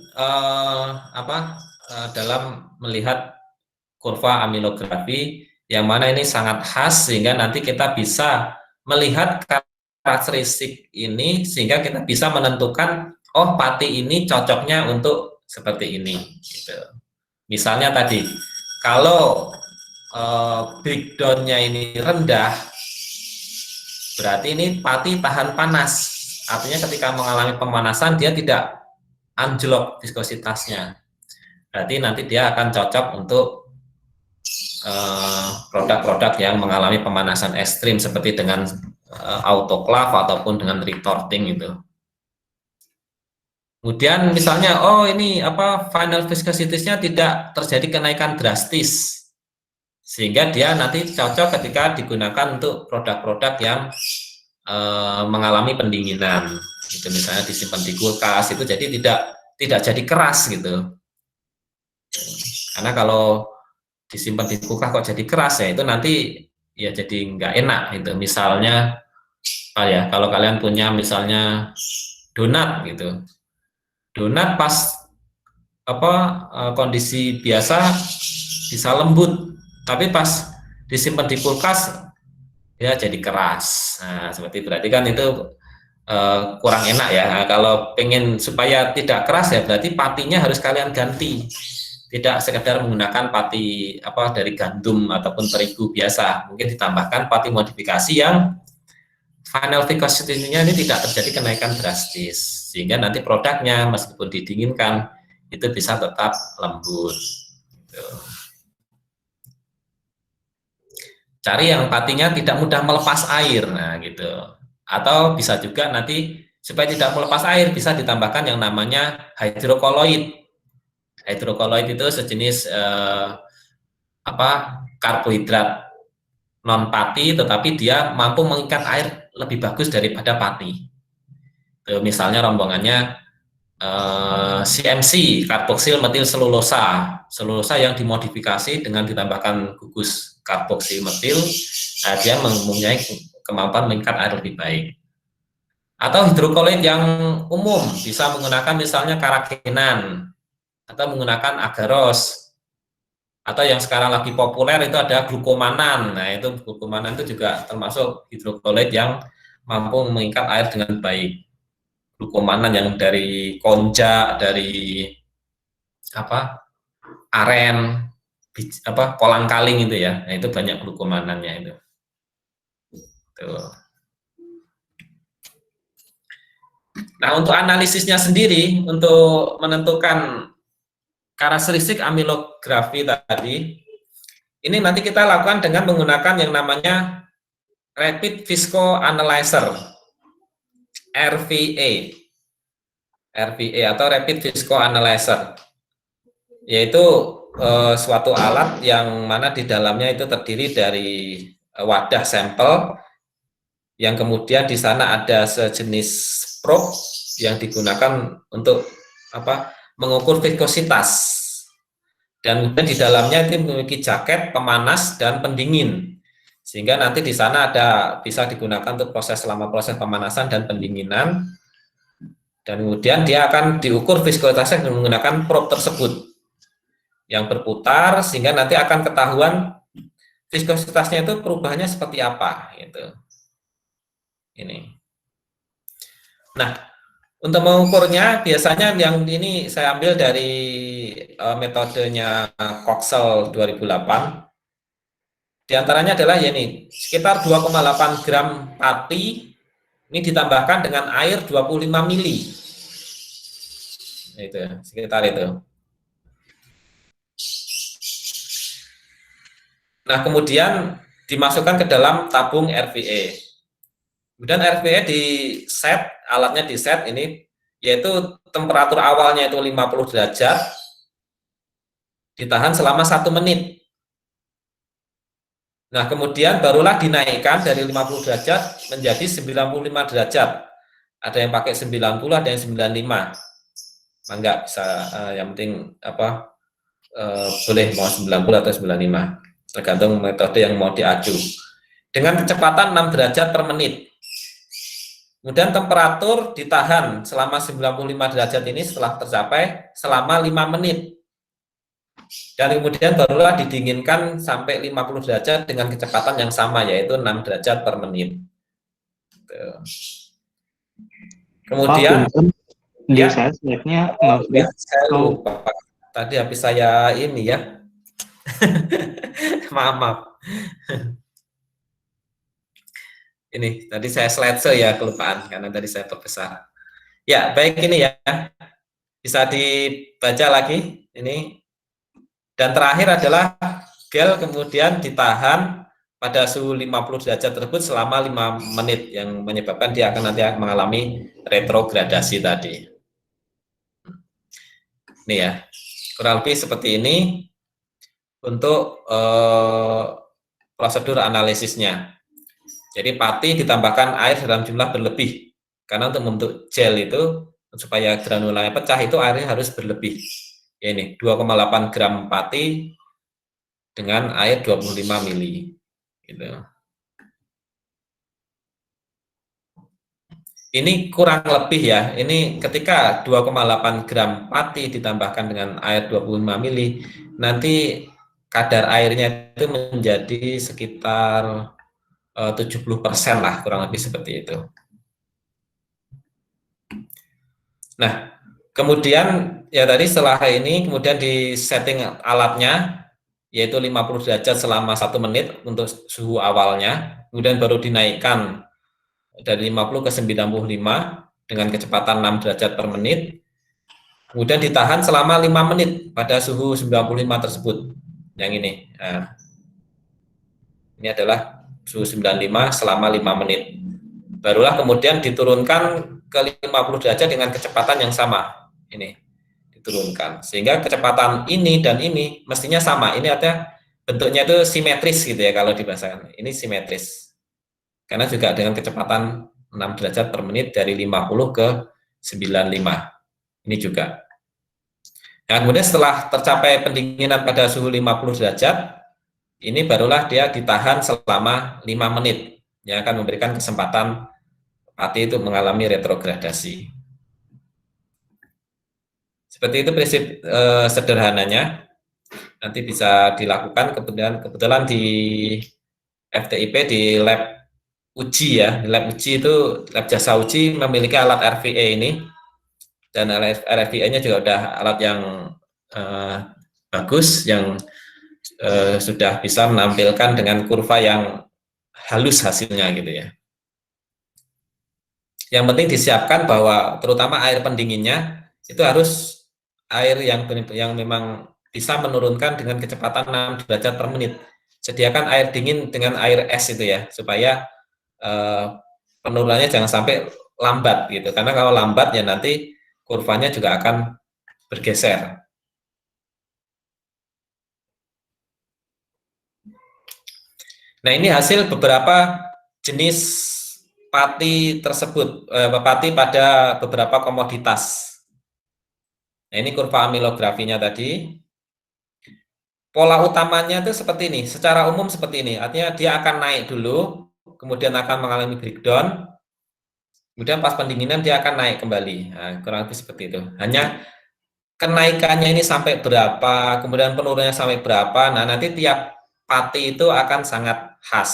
dalam melihat kurva amilografi, yang mana ini sangat khas sehingga nanti kita bisa melihat karakteristik ini sehingga kita bisa menentukan, oh pati ini cocoknya untuk seperti ini gitu. Misalnya tadi kalau breakdown-nya ini rendah, berarti ini pati tahan panas, artinya ketika mengalami pemanasan dia tidak anjlok viskositasnya, berarti nanti dia akan cocok untuk produk-produk yang mengalami pemanasan ekstrim seperti dengan autoclave ataupun dengan retorting itu. Kemudian misalnya, oh ini final viscosity-nya tidak terjadi kenaikan drastis, sehingga dia nanti cocok ketika digunakan untuk produk-produk yang mengalami pendinginan. Itu misalnya disimpan di kulkas, itu jadi tidak jadi keras gitu. Karena kalau disimpan di kulkas kok jadi keras, ya itu nanti ya jadi nggak enak gitu. Misalnya kalau kalian punya misalnya donat gitu, donat pas kondisi biasa bisa lembut, tapi pas disimpan di kulkas ya jadi keras. Nah seperti berarti kan itu kurang enak ya. Nah, kalau pengen supaya tidak keras ya berarti patinya harus kalian ganti. Tidak sekedar menggunakan pati dari gandum ataupun terigu biasa, mungkin ditambahkan pati modifikasi yang final viscosity-nya ini tidak terjadi kenaikan drastis, sehingga nanti produknya meskipun didinginkan itu bisa tetap lembut. Gitu. Cari yang patinya tidak mudah melepas air, nah gitu. Atau bisa juga nanti supaya tidak melepas air bisa ditambahkan yang namanya hidrokoloid. Hidrokoloid itu sejenis karbohidrat non pati, tetapi dia mampu mengikat air lebih bagus daripada pati. Misalnya rombongannya CMC, karboksil metil selulosa yang dimodifikasi dengan ditambahkan gugus karboksil metil, dia mempunyai kemampuan mengikat air lebih baik. Atau hidrokoloid yang umum bisa menggunakan misalnya karagenan atau menggunakan agaros, atau yang sekarang lagi populer itu ada glukomanan. Nah itu glukomanan itu juga termasuk hidrokoloid yang mampu mengikat air dengan baik. Glukomanan yang dari konjac, dari aren, kolang-kaling itu ya. Nah, itu banyak glukomanannya itu. Tuh. Nah, untuk analisisnya sendiri, untuk menentukan karakteristik amilografi tadi, ini nanti kita lakukan dengan menggunakan yang namanya Rapid Visco Analyzer, RVA, atau Rapid Visco Analyzer, yaitu suatu alat yang mana di dalamnya itu terdiri dari wadah sampel, yang kemudian di sana ada sejenis probe yang digunakan untuk mengukur viskositas, dan kemudian di dalamnya itu memiliki jaket pemanas dan pendingin, sehingga nanti di sana bisa digunakan untuk selama proses pemanasan dan pendinginan, dan kemudian dia akan diukur viskositasnya dengan menggunakan probe tersebut yang berputar, sehingga nanti akan ketahuan viskositasnya itu perubahannya seperti apa gitu. Ini. Nah, untuk mengukurnya biasanya yang ini saya ambil dari metodenya Coxell 2008. Di antaranya adalah ya ini, sekitar 2,8 gram pati ini ditambahkan dengan air 25 mili. Itu sekitar itu. Nah, kemudian dimasukkan ke dalam tabung RVA. Kemudian RVA di set, alatnya di set ini, yaitu temperatur awalnya itu 50 derajat, ditahan selama 1 menit. Nah, kemudian barulah dinaikkan dari 50 derajat menjadi 95 derajat. Ada yang pakai 90, ada yang 95. Enggak bisa, yang penting boleh mau 90 atau 95. Tergantung metode yang mau diaju. Dengan kecepatan 6 derajat per menit. Kemudian temperatur ditahan selama 95 derajat ini setelah tercapai selama 5 menit. Dan kemudian barulah didinginkan sampai 50 derajat dengan kecepatan yang sama, yaitu 6 derajat per menit. Kemudian, ya, saya slide-nya saya lupa. Tadi habis saya ini ya. Maaf. Ini tadi saya slide ya, kelupaan karena tadi saya perbesar. Ya, baik, ini ya. Bisa dibaca lagi ini. Dan terakhir adalah gel kemudian ditahan pada suhu 50 derajat tersebut selama 5 menit yang menyebabkan dia akan nanti mengalami retrogradasi tadi. Ini ya. Kurang lebih seperti ini untuk prosedur analisisnya. Jadi pati ditambahkan air dalam jumlah berlebih, karena untuk membentuk gel itu supaya granulanya pecah itu airnya harus berlebih. Ya ini 2,8 gram pati dengan air 25 mili. Gitu. Ini kurang lebih ya. Ini ketika 2,8 gram pati ditambahkan dengan air 25 mili, nanti kadar airnya itu menjadi sekitar 70% lah, kurang lebih seperti itu. Nah, kemudian ya tadi setelah ini kemudian di setting alatnya yaitu 50 derajat selama 1 menit untuk suhu awalnya, kemudian baru dinaikkan dari 50 ke 95 dengan kecepatan 6 derajat per menit, kemudian ditahan selama 5 menit pada suhu 95 tersebut. Yang ini. Nah, ini adalah suhu 95 selama 5 menit. Barulah kemudian diturunkan ke 50 derajat dengan kecepatan yang sama. Ini diturunkan. Sehingga kecepatan ini dan ini mestinya sama. Ini artinya bentuknya itu simetris gitu ya kalau dibahasakan. Ini simetris. Karena juga dengan kecepatan 6 derajat per menit dari 50 ke 95. Ini juga. Nah, kemudian setelah tercapai pendinginan pada suhu 50 derajat, ini barulah dia ditahan selama 5 menit, yang akan memberikan kesempatan pati itu mengalami retrogradasi. Seperti itu prinsip sederhananya. Nanti bisa dilakukan, kebetulan di FTIP di lab uji ya, di lab uji itu lab jasa uji memiliki alat RVA ini, dan alat RVA-nya juga udah alat yang bagus, yang sudah bisa menampilkan dengan kurva yang halus hasilnya gitu ya. Yang penting disiapkan bahwa terutama air pendinginnya itu harus air yang memang bisa menurunkan dengan kecepatan 6 derajat per menit. Sediakan air dingin dengan air es itu ya, supaya penurunannya jangan sampai lambat gitu. Karena kalau lambat ya nanti kurvanya juga akan bergeser. Nah, ini hasil beberapa jenis pati tersebut, pati pada beberapa komoditas. Nah, ini kurva amilografinya tadi. Pola utamanya itu seperti ini, secara umum seperti ini. Artinya dia akan naik dulu, kemudian akan mengalami breakdown, kemudian pas pendinginan dia akan naik kembali. Nah, kurang lebih seperti itu. Hanya kenaikannya ini sampai berapa, kemudian penurunannya sampai berapa. Nah, nanti tiap pati itu akan sangat khas.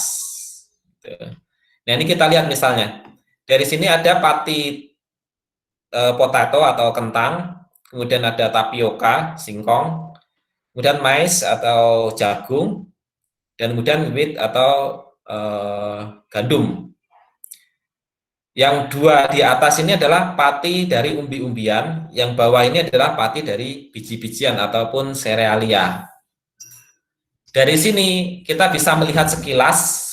Nah, ini kita lihat misalnya. Dari sini ada pati potato atau kentang, kemudian ada tapioka, singkong, kemudian mais atau jagung, dan kemudian wheat atau gandum. Yang dua di atas ini adalah pati dari umbi-umbian, yang bawah ini adalah pati dari biji-bijian ataupun serealia. Dari sini kita bisa melihat sekilas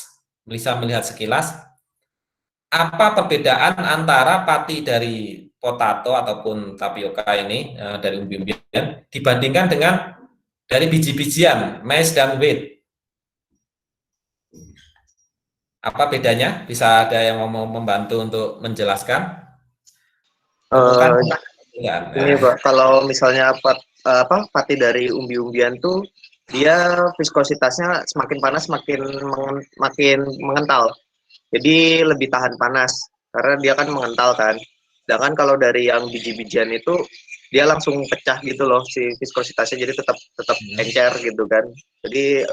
apa perbedaan antara pati dari potato ataupun tapioka ini dari umbi-umbian dibandingkan dengan dari biji-bijian, mais dan wheat. Apa bedanya? Bisa ada yang mau membantu untuk menjelaskan? Ini Pak, kalau misalnya pati dari umbi-umbian tuh dia viskositasnya semakin panas makin mengental. Jadi lebih tahan panas karena dia kan mengental kan. Sedangkan kalau dari yang biji-bijian itu dia langsung pecah gitu loh si viskositasnya, jadi tetap encer gitu kan. Jadi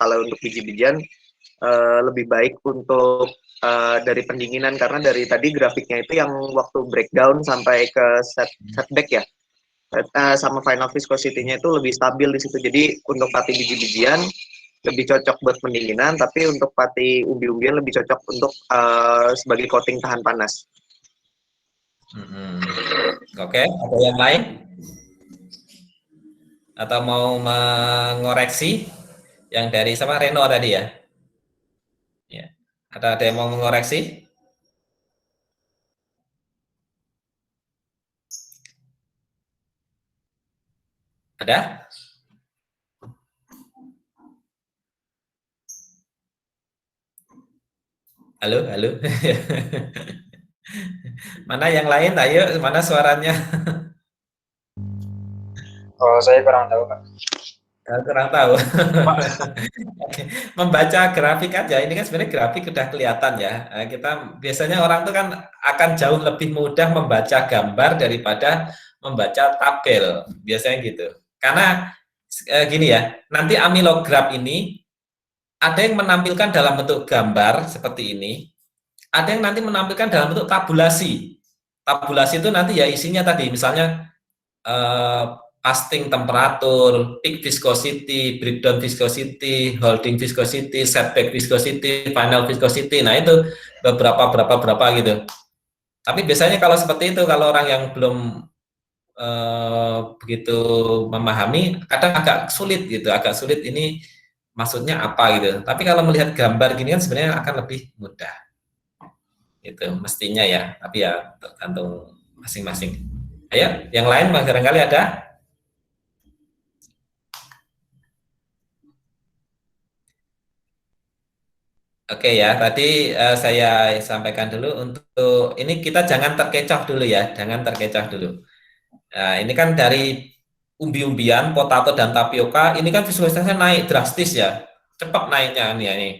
kalau untuk biji-bijian lebih baik untuk dari pendinginan, karena dari tadi grafiknya itu yang waktu breakdown sampai ke setback ya, sama final viscosity-nya itu lebih stabil di situ. Jadi untuk pati biji-bijian lebih cocok buat pendinginan, tapi untuk pati umbi-umbian lebih cocok untuk sebagai coating tahan panas. Oke, ada yang lain? Atau mau mengoreksi yang dari sama Reno tadi ya? Ya. Ada yang mau mengoreksi? Ada? Halo, halo. Mana yang lain? Ayo, mana suaranya? Oh, saya kurang tahu, Pak. Kurang tahu. Membaca grafik aja, ini kan sebenarnya grafik sudah kelihatan ya. Kita biasanya orang itu kan akan jauh lebih mudah membaca gambar daripada membaca tabel, biasanya gitu. Karena gini ya, nanti amilograf ini ada yang menampilkan dalam bentuk gambar seperti ini, ada yang nanti menampilkan dalam bentuk tabulasi. Tabulasi itu nanti ya isinya tadi, misalnya fasting temperatur, peak viscosity, breakdown viscosity, holding viscosity, setback viscosity, final viscosity. Nah, itu berapa gitu. Tapi biasanya kalau seperti itu, kalau orang yang belum begitu memahami, kadang agak sulit gitu, agak sulit ini maksudnya apa gitu. Tapi kalau melihat gambar gini kan sebenarnya akan lebih mudah. Itu mestinya ya, tapi ya tergantung masing-masing. Ayo, yang lain barangkali ada? Oke ya, tadi saya sampaikan dulu untuk ini kita jangan terkecoh dulu ya, jangan terkecoh dulu. Nah, ini kan dari umbi-umbian, potato dan tapioka, ini kan visualisasinya naik drastis ya, cepat naiknya ini. Ya, ini.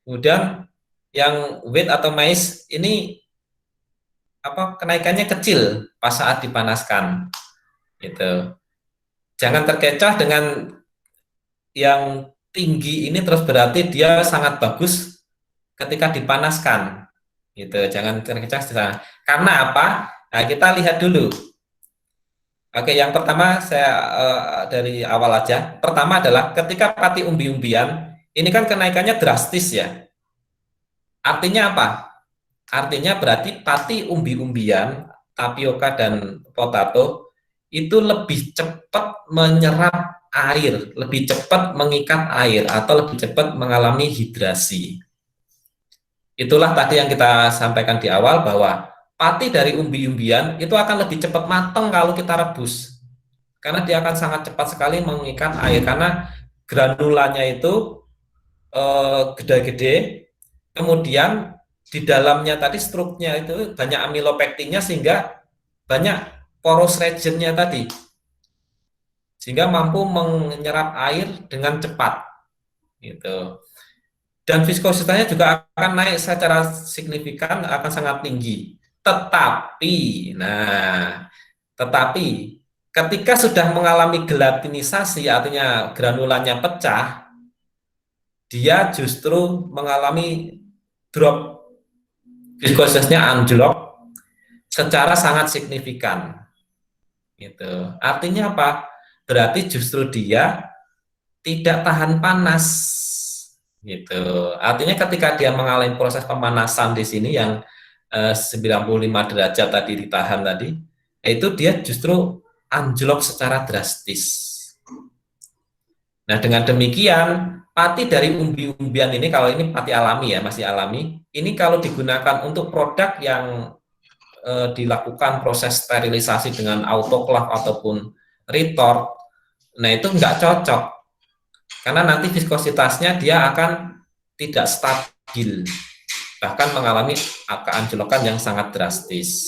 Kemudian yang wheat atau mais ini apa kenaikannya kecil pas saat dipanaskan, gitu. Jangan terkecoh dengan yang tinggi ini terus berarti dia sangat bagus ketika dipanaskan gitu, jangan terkecoh di sana. Karena apa? Nah, kita lihat dulu Oke, yang pertama saya dari awal aja. Pertama adalah ketika pati umbi-umbian, ini kan kenaikannya drastis ya. Artinya apa? Artinya berarti pati umbi-umbian, tapioka dan potato itu lebih cepat menyerap air, lebih cepat mengikat air atau lebih cepat mengalami hidrasi. Itulah tadi yang kita sampaikan di awal bahwa pati dari umbi-umbian itu akan lebih cepat matang kalau kita rebus. Karena dia akan sangat cepat sekali mengikat air karena granulanya itu gede-gede, kemudian di dalamnya tadi struknya itu banyak amilopektinnya sehingga banyak poros regionnya tadi, sehingga mampu menyerap air dengan cepat gitu. Dan viskositasnya juga akan naik secara signifikan, akan sangat tinggi. Tetapi ketika sudah mengalami gelatinisasi, artinya granulannya pecah, dia justru mengalami drop, viskositasnya anjlok secara sangat signifikan. Gitu. Artinya apa? Berarti justru dia tidak tahan panas. Gitu. Artinya ketika dia mengalami proses pemanasan di sini yang 95 derajat tadi ditahan tadi, itu dia justru anjlok secara drastis. Nah, dengan demikian, pati dari umbi-umbian ini, kalau ini pati alami ya, masih alami, ini kalau digunakan untuk produk yang dilakukan proses sterilisasi dengan autoclave ataupun retort, nah itu nggak cocok. Karena nanti viskositasnya dia akan tidak stabil, bahkan mengalami keanjlokan yang sangat drastis.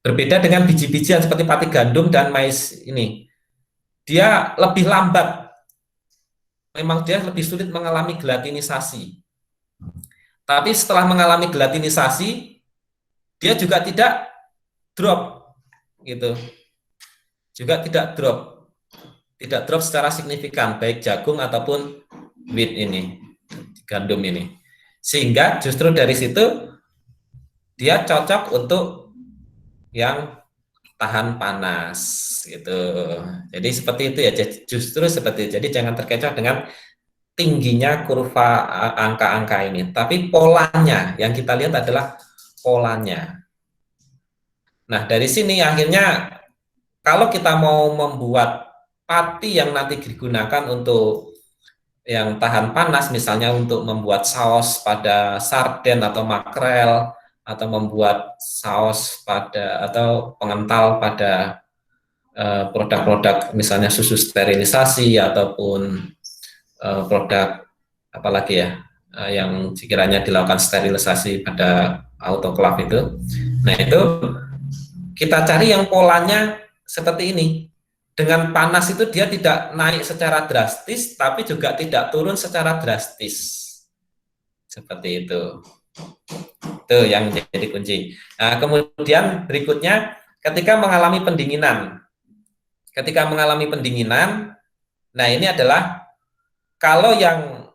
Berbeda dengan biji-bijian seperti pati gandum dan mais ini, dia lebih lambat. Memang dia lebih sulit mengalami gelatinisasi. Tapi setelah mengalami gelatinisasi, dia juga tidak drop, gitu. Juga tidak drop secara signifikan, baik jagung ataupun wheat ini, gandum ini. Sehingga justru dari situ dia cocok untuk yang tahan panas gitu. Jadi seperti itu ya, justru seperti itu. Jadi jangan terkecoh dengan tingginya kurva angka-angka ini, tapi polanya yang kita lihat adalah polanya. Nah, dari sini akhirnya kalau kita mau membuat pati yang nanti digunakan untuk yang tahan panas, misalnya untuk membuat saus pada sarden atau makrel, atau membuat saus pada atau pengental pada produk-produk misalnya susu sterilisasi ataupun produk apalagi ya yang sekiranya dilakukan sterilisasi pada autoclave itu. Nah, itu kita cari yang polanya seperti ini. Dengan panas itu dia tidak naik secara drastis, tapi juga tidak turun secara drastis. Seperti itu. Itu yang jadi kunci. Nah, kemudian berikutnya ketika mengalami pendinginan. Ketika mengalami pendinginan, nah ini adalah kalau yang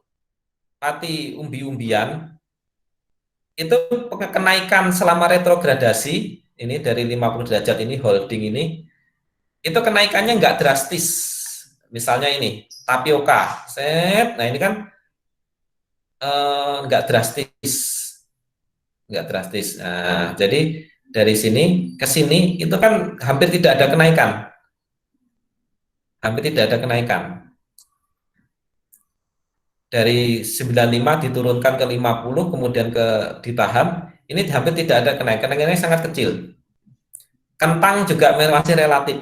pati umbi-umbian itu kenaikan selama retrogradasi ini dari 50 derajat ini holding ini, itu kenaikannya nggak drastis. Misalnya ini tapioka, nah ini kan nggak drastis. Nah, jadi dari sini ke sini itu kan hampir tidak ada kenaikan. Dari 95 diturunkan ke 50, kemudian ditahan, ini hampir tidak ada kenaikan. Kenaikannya sangat kecil. Kentang juga masih relatif,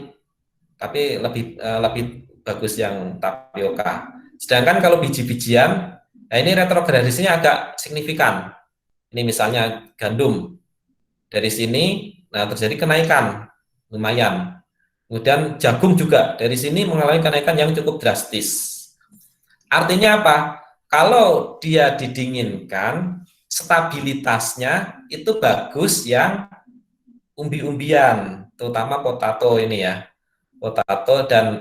tapi lebih bagus yang tapioka. Sedangkan kalau biji-bijian, nah ini retrogradasinya agak signifikan. Ini misalnya gandum, dari sini nah terjadi kenaikan lumayan. Kemudian jagung juga dari sini mengalami kenaikan yang cukup drastis. Artinya apa? Kalau dia didinginkan, stabilitasnya itu bagus yang umbi-umbian, terutama potato ini ya. Potato dan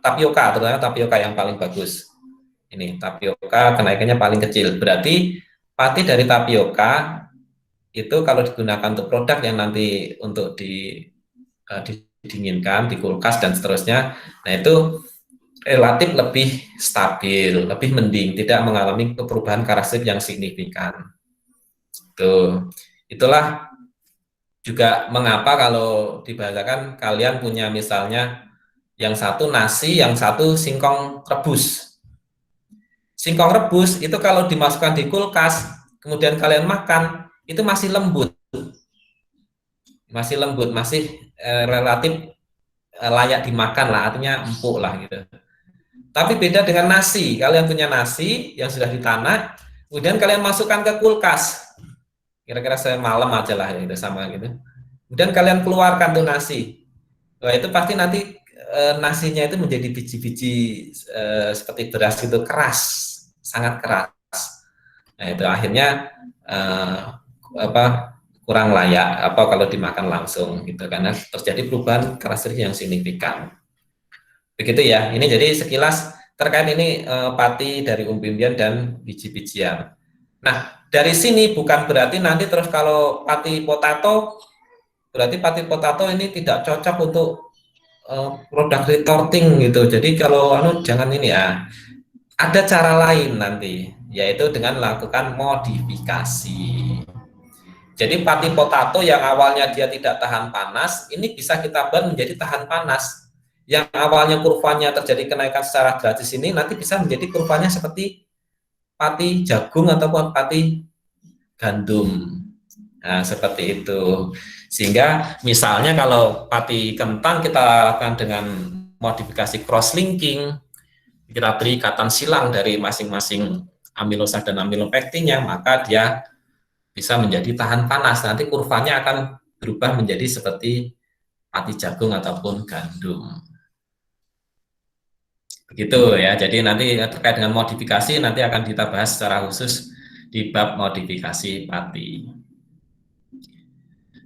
tapioka, terutama tapioka yang paling bagus. Ini tapioka kenaikannya paling kecil. Berarti pati dari tapioka itu kalau digunakan untuk produk yang nanti untuk didinginkan di kulkas dan seterusnya. Nah, itu relatif lebih stabil, lebih mending, tidak mengalami perubahan karakteristik yang signifikan. Itulah juga mengapa kalau dibahasakan kalian punya misalnya yang satu nasi, yang satu singkong rebus. Singkong rebus itu kalau dimasukkan di kulkas, kemudian kalian makan, itu masih lembut. Masih relatif layak dimakan lah, artinya empuk lah gitu. Tapi beda dengan nasi, kalian punya nasi yang sudah ditanak, kemudian kalian masukkan ke kulkas, kira-kira semalam aja lah ya, itu sama gitu. Kemudian kalian keluarkan tuh nasi, wah itu pasti nanti nasinya itu menjadi biji-biji seperti beras itu keras, sangat keras. Nah itu akhirnya kurang layak kalau dimakan langsung gitu, karena terjadi perubahan karakteristik yang signifikan. Begitu ya. Ini jadi sekilas terkait ini pati dari umbi-umbian dan biji-bijian. Nah dari sini bukan berarti nanti terus kalau pati potato, berarti pati potato ini tidak cocok untuk produk retorting gitu. Jadi kalau jangan ini ya. Ada cara lain nanti, yaitu dengan melakukan modifikasi. Jadi pati potato yang awalnya dia tidak tahan panas, ini bisa kita buat menjadi tahan panas. Yang awalnya kurvanya terjadi kenaikan secara gratis ini nanti bisa menjadi kurvanya seperti pati jagung ataupun pati gandum. Nah, seperti itu. Sehingga misalnya kalau pati kentang kita lakukan dengan modifikasi cross-linking, kita beri ikatan silang dari masing-masing amilosa dan amilopektinnya, maka dia bisa menjadi tahan panas. Nanti kurvanya akan berubah menjadi seperti pati jagung ataupun gandum. Begitu ya. Jadi nanti terkait dengan modifikasi nanti akan kita bahas secara khusus di bab modifikasi pati.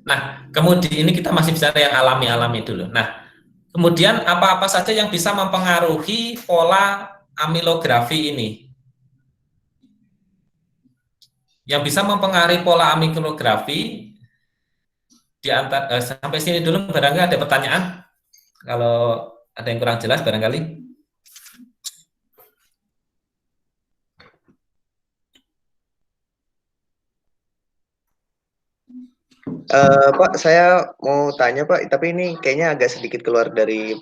Nah, kemudian ini kita masih bicara yang alami-alami dulu. Nah, kemudian apa-apa saja yang bisa mempengaruhi pola amilografi ini? Yang bisa mempengaruhi pola amilografi di antara sampai sini dulu, barangkali ada pertanyaan? Kalau ada yang kurang jelas barangkali. Pak, saya mau tanya Pak, tapi ini kayaknya agak sedikit keluar dari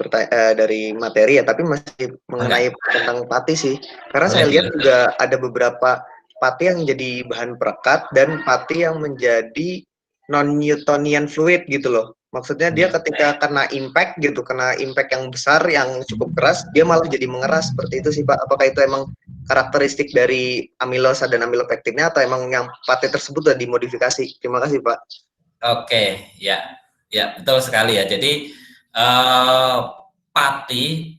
dari materi ya, tapi masih mengenai tentang pati sih. Karena saya lihat juga ada beberapa pati yang jadi bahan perekat dan pati yang menjadi non-Newtonian fluid gitu loh. Maksudnya dia ketika kena impact gitu, kena impact yang besar, yang cukup keras, dia malah jadi mengeras seperti itu sih Pak. Apakah itu emang karakteristik dari amilosa dan amilopektinnya atau emang yang pati tersebut sudah dimodifikasi? Terima kasih Pak. Oke, ya betul sekali ya. Jadi pati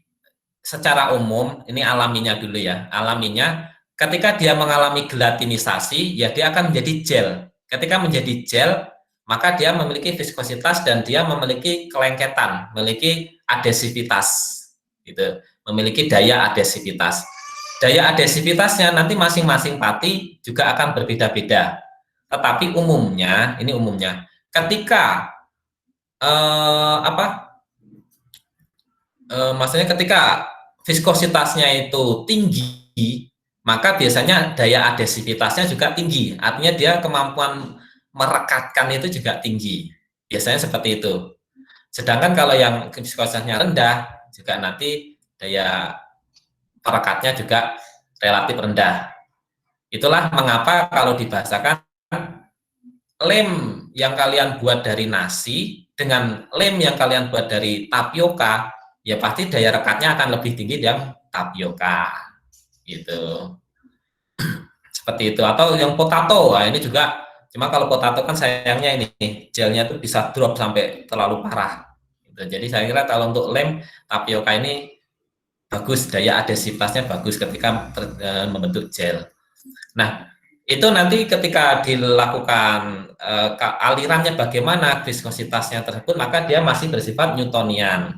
secara umum ini alaminya dulu ya. Alaminya ketika dia mengalami gelatinisasi, ya dia akan menjadi gel. Ketika menjadi gel, maka dia memiliki viskositas dan dia memiliki kelengketan, memiliki adhesivitas, gitu. Memiliki daya adhesivitas. Daya adhesivitasnya nanti masing-masing pati juga akan berbeda-beda. Tetapi umumnya, ini umumnya, ketika maksudnya ketika viskositasnya itu tinggi, maka biasanya daya adhesivitasnya juga tinggi. Artinya dia kemampuan merekatkan itu juga tinggi. Biasanya seperti itu. Sedangkan kalau yang viskositasnya rendah, juga nanti daya perekatnya juga relatif rendah. Itulah mengapa kalau dibahasakan lem yang kalian buat dari nasi dengan lem yang kalian buat dari tapioka, ya pasti daya rekatnya akan lebih tinggi yang tapioka, gitu. Seperti itu. Atau yang potato, nah ini juga, cuma kalau potato kan sayangnya ini gelnya tuh bisa drop sampai terlalu parah. Gitu. Jadi saya kira kalau untuk lem tapioka ini bagus, daya adhesivitasnya bagus ketika membentuk gel. Nah, itu nanti ketika dilakukan alirannya bagaimana viskositasnya tersebut, maka dia masih bersifat Newtonian.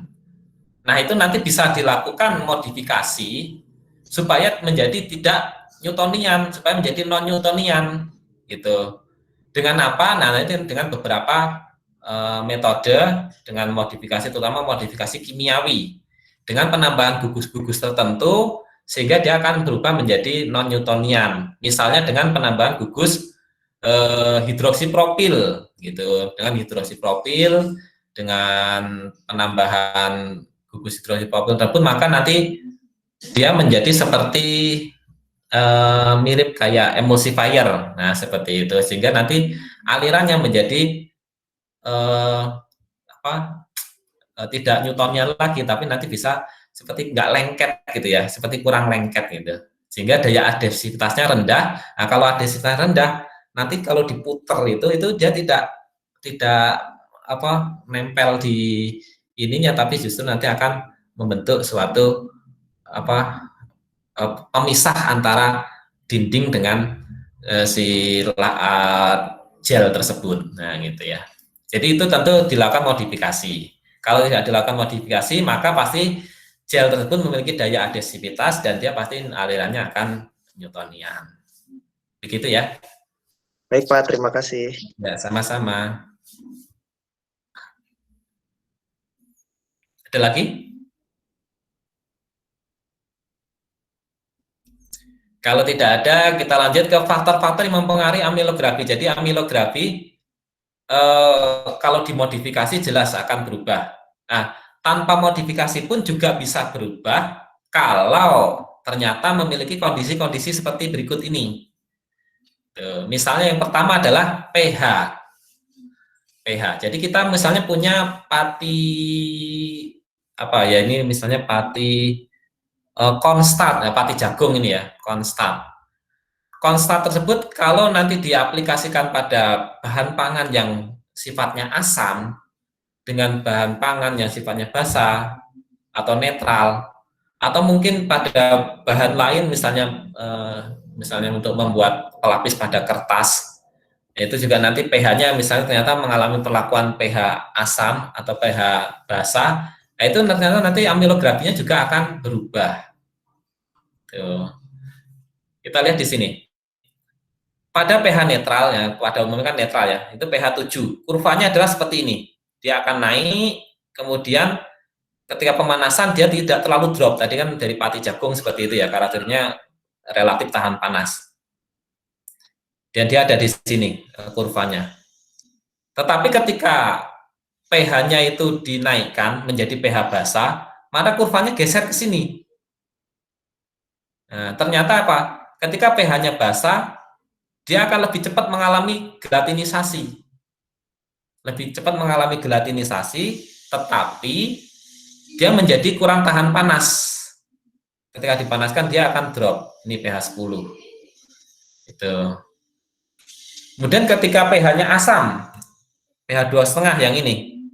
Nah, itu nanti bisa dilakukan modifikasi supaya menjadi tidak Newtonian, supaya menjadi non-Newtonian gitu. Dengan apa? Nah, itu dengan beberapa metode dengan modifikasi, terutama modifikasi kimiawi, dengan penambahan gugus-gugus tertentu sehingga dia akan berubah menjadi non-Newtonian. Misalnya dengan penambahan gugus hidroksipropil, gitu. Dengan hidroksipropil, dengan penambahan gugus hidroksipropil tersebut, maka nanti dia menjadi seperti mirip kayak emulsifier. Nah, seperti itu, sehingga nanti alirannya menjadi tidak Newtonian lagi, tapi nanti bisa seperti nggak lengket gitu ya, seperti kurang lengket gitu, sehingga daya adhesivitasnya rendah. Nah, kalau adhesivitasnya rendah, nanti kalau diputer itu dia tidak nempel di ininya, tapi justru nanti akan membentuk suatu pemisah antara dinding dengan si gel tersebut. Nah, gitu ya. Jadi itu tentu dilakukan modifikasi. Kalau tidak dilakukan modifikasi, maka pasti gel tersebut memiliki daya adhesivitas dan dia pasti alirannya akan Newtonian. Begitu ya. Baik Pak, terima kasih. Ya, sama-sama. Ada lagi? Kalau tidak ada, kita lanjut ke faktor-faktor yang mempengaruhi amilografi. Jadi amilografi kalau dimodifikasi jelas akan berubah. Nah, tanpa modifikasi pun juga bisa berubah kalau ternyata memiliki kondisi-kondisi seperti berikut ini. Misalnya yang pertama adalah pH. Jadi kita misalnya punya pati ini misalnya pati konstat, pati jagung ini ya, konstat. Konstat tersebut kalau nanti diaplikasikan pada bahan pangan yang sifatnya asam dengan bahan pangan yang sifatnya basah atau netral, atau mungkin pada bahan lain misalnya untuk membuat pelapis pada kertas, itu juga nanti pH-nya misalnya ternyata mengalami perlakuan pH asam atau pH basah, itu ternyata nanti amilografinya juga akan berubah. Tuh. Kita lihat di sini. Pada pH netral ya, pada umumnya kan netral ya, itu pH 7. Kurvanya adalah seperti ini. Dia akan naik, kemudian ketika pemanasan dia tidak terlalu drop. Tadi kan dari pati jagung seperti itu ya, karakternya relatif tahan panas. Dan dia ada di sini kurvanya. Tetapi ketika pH-nya itu dinaikkan menjadi pH basah, maka kurvanya geser ke sini. Nah, ternyata apa? Ketika pH-nya basah, dia akan lebih cepat mengalami gelatinisasi. Lebih cepat mengalami gelatinisasi, tetapi dia menjadi kurang tahan panas. Ketika dipanaskan, dia akan drop. Ini pH 10. Itu. Kemudian ketika pH-nya asam, pH 2,5 yang ini.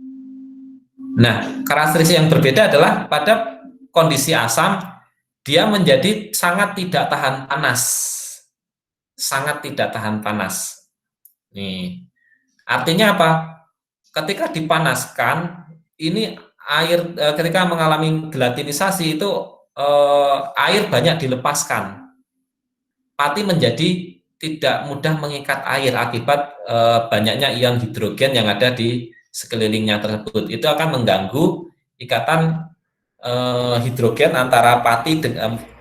Nah, karakteristik yang berbeda adalah pada kondisi asam, dia menjadi sangat tidak tahan panas. Sangat tidak tahan panas. Nih, artinya apa? Ketika dipanaskan, ini air ketika mengalami gelatinisasi itu air banyak dilepaskan. Pati menjadi tidak mudah mengikat air akibat banyaknya ion hidrogen yang ada di sekelilingnya tersebut. Itu akan mengganggu ikatan hidrogen antara pati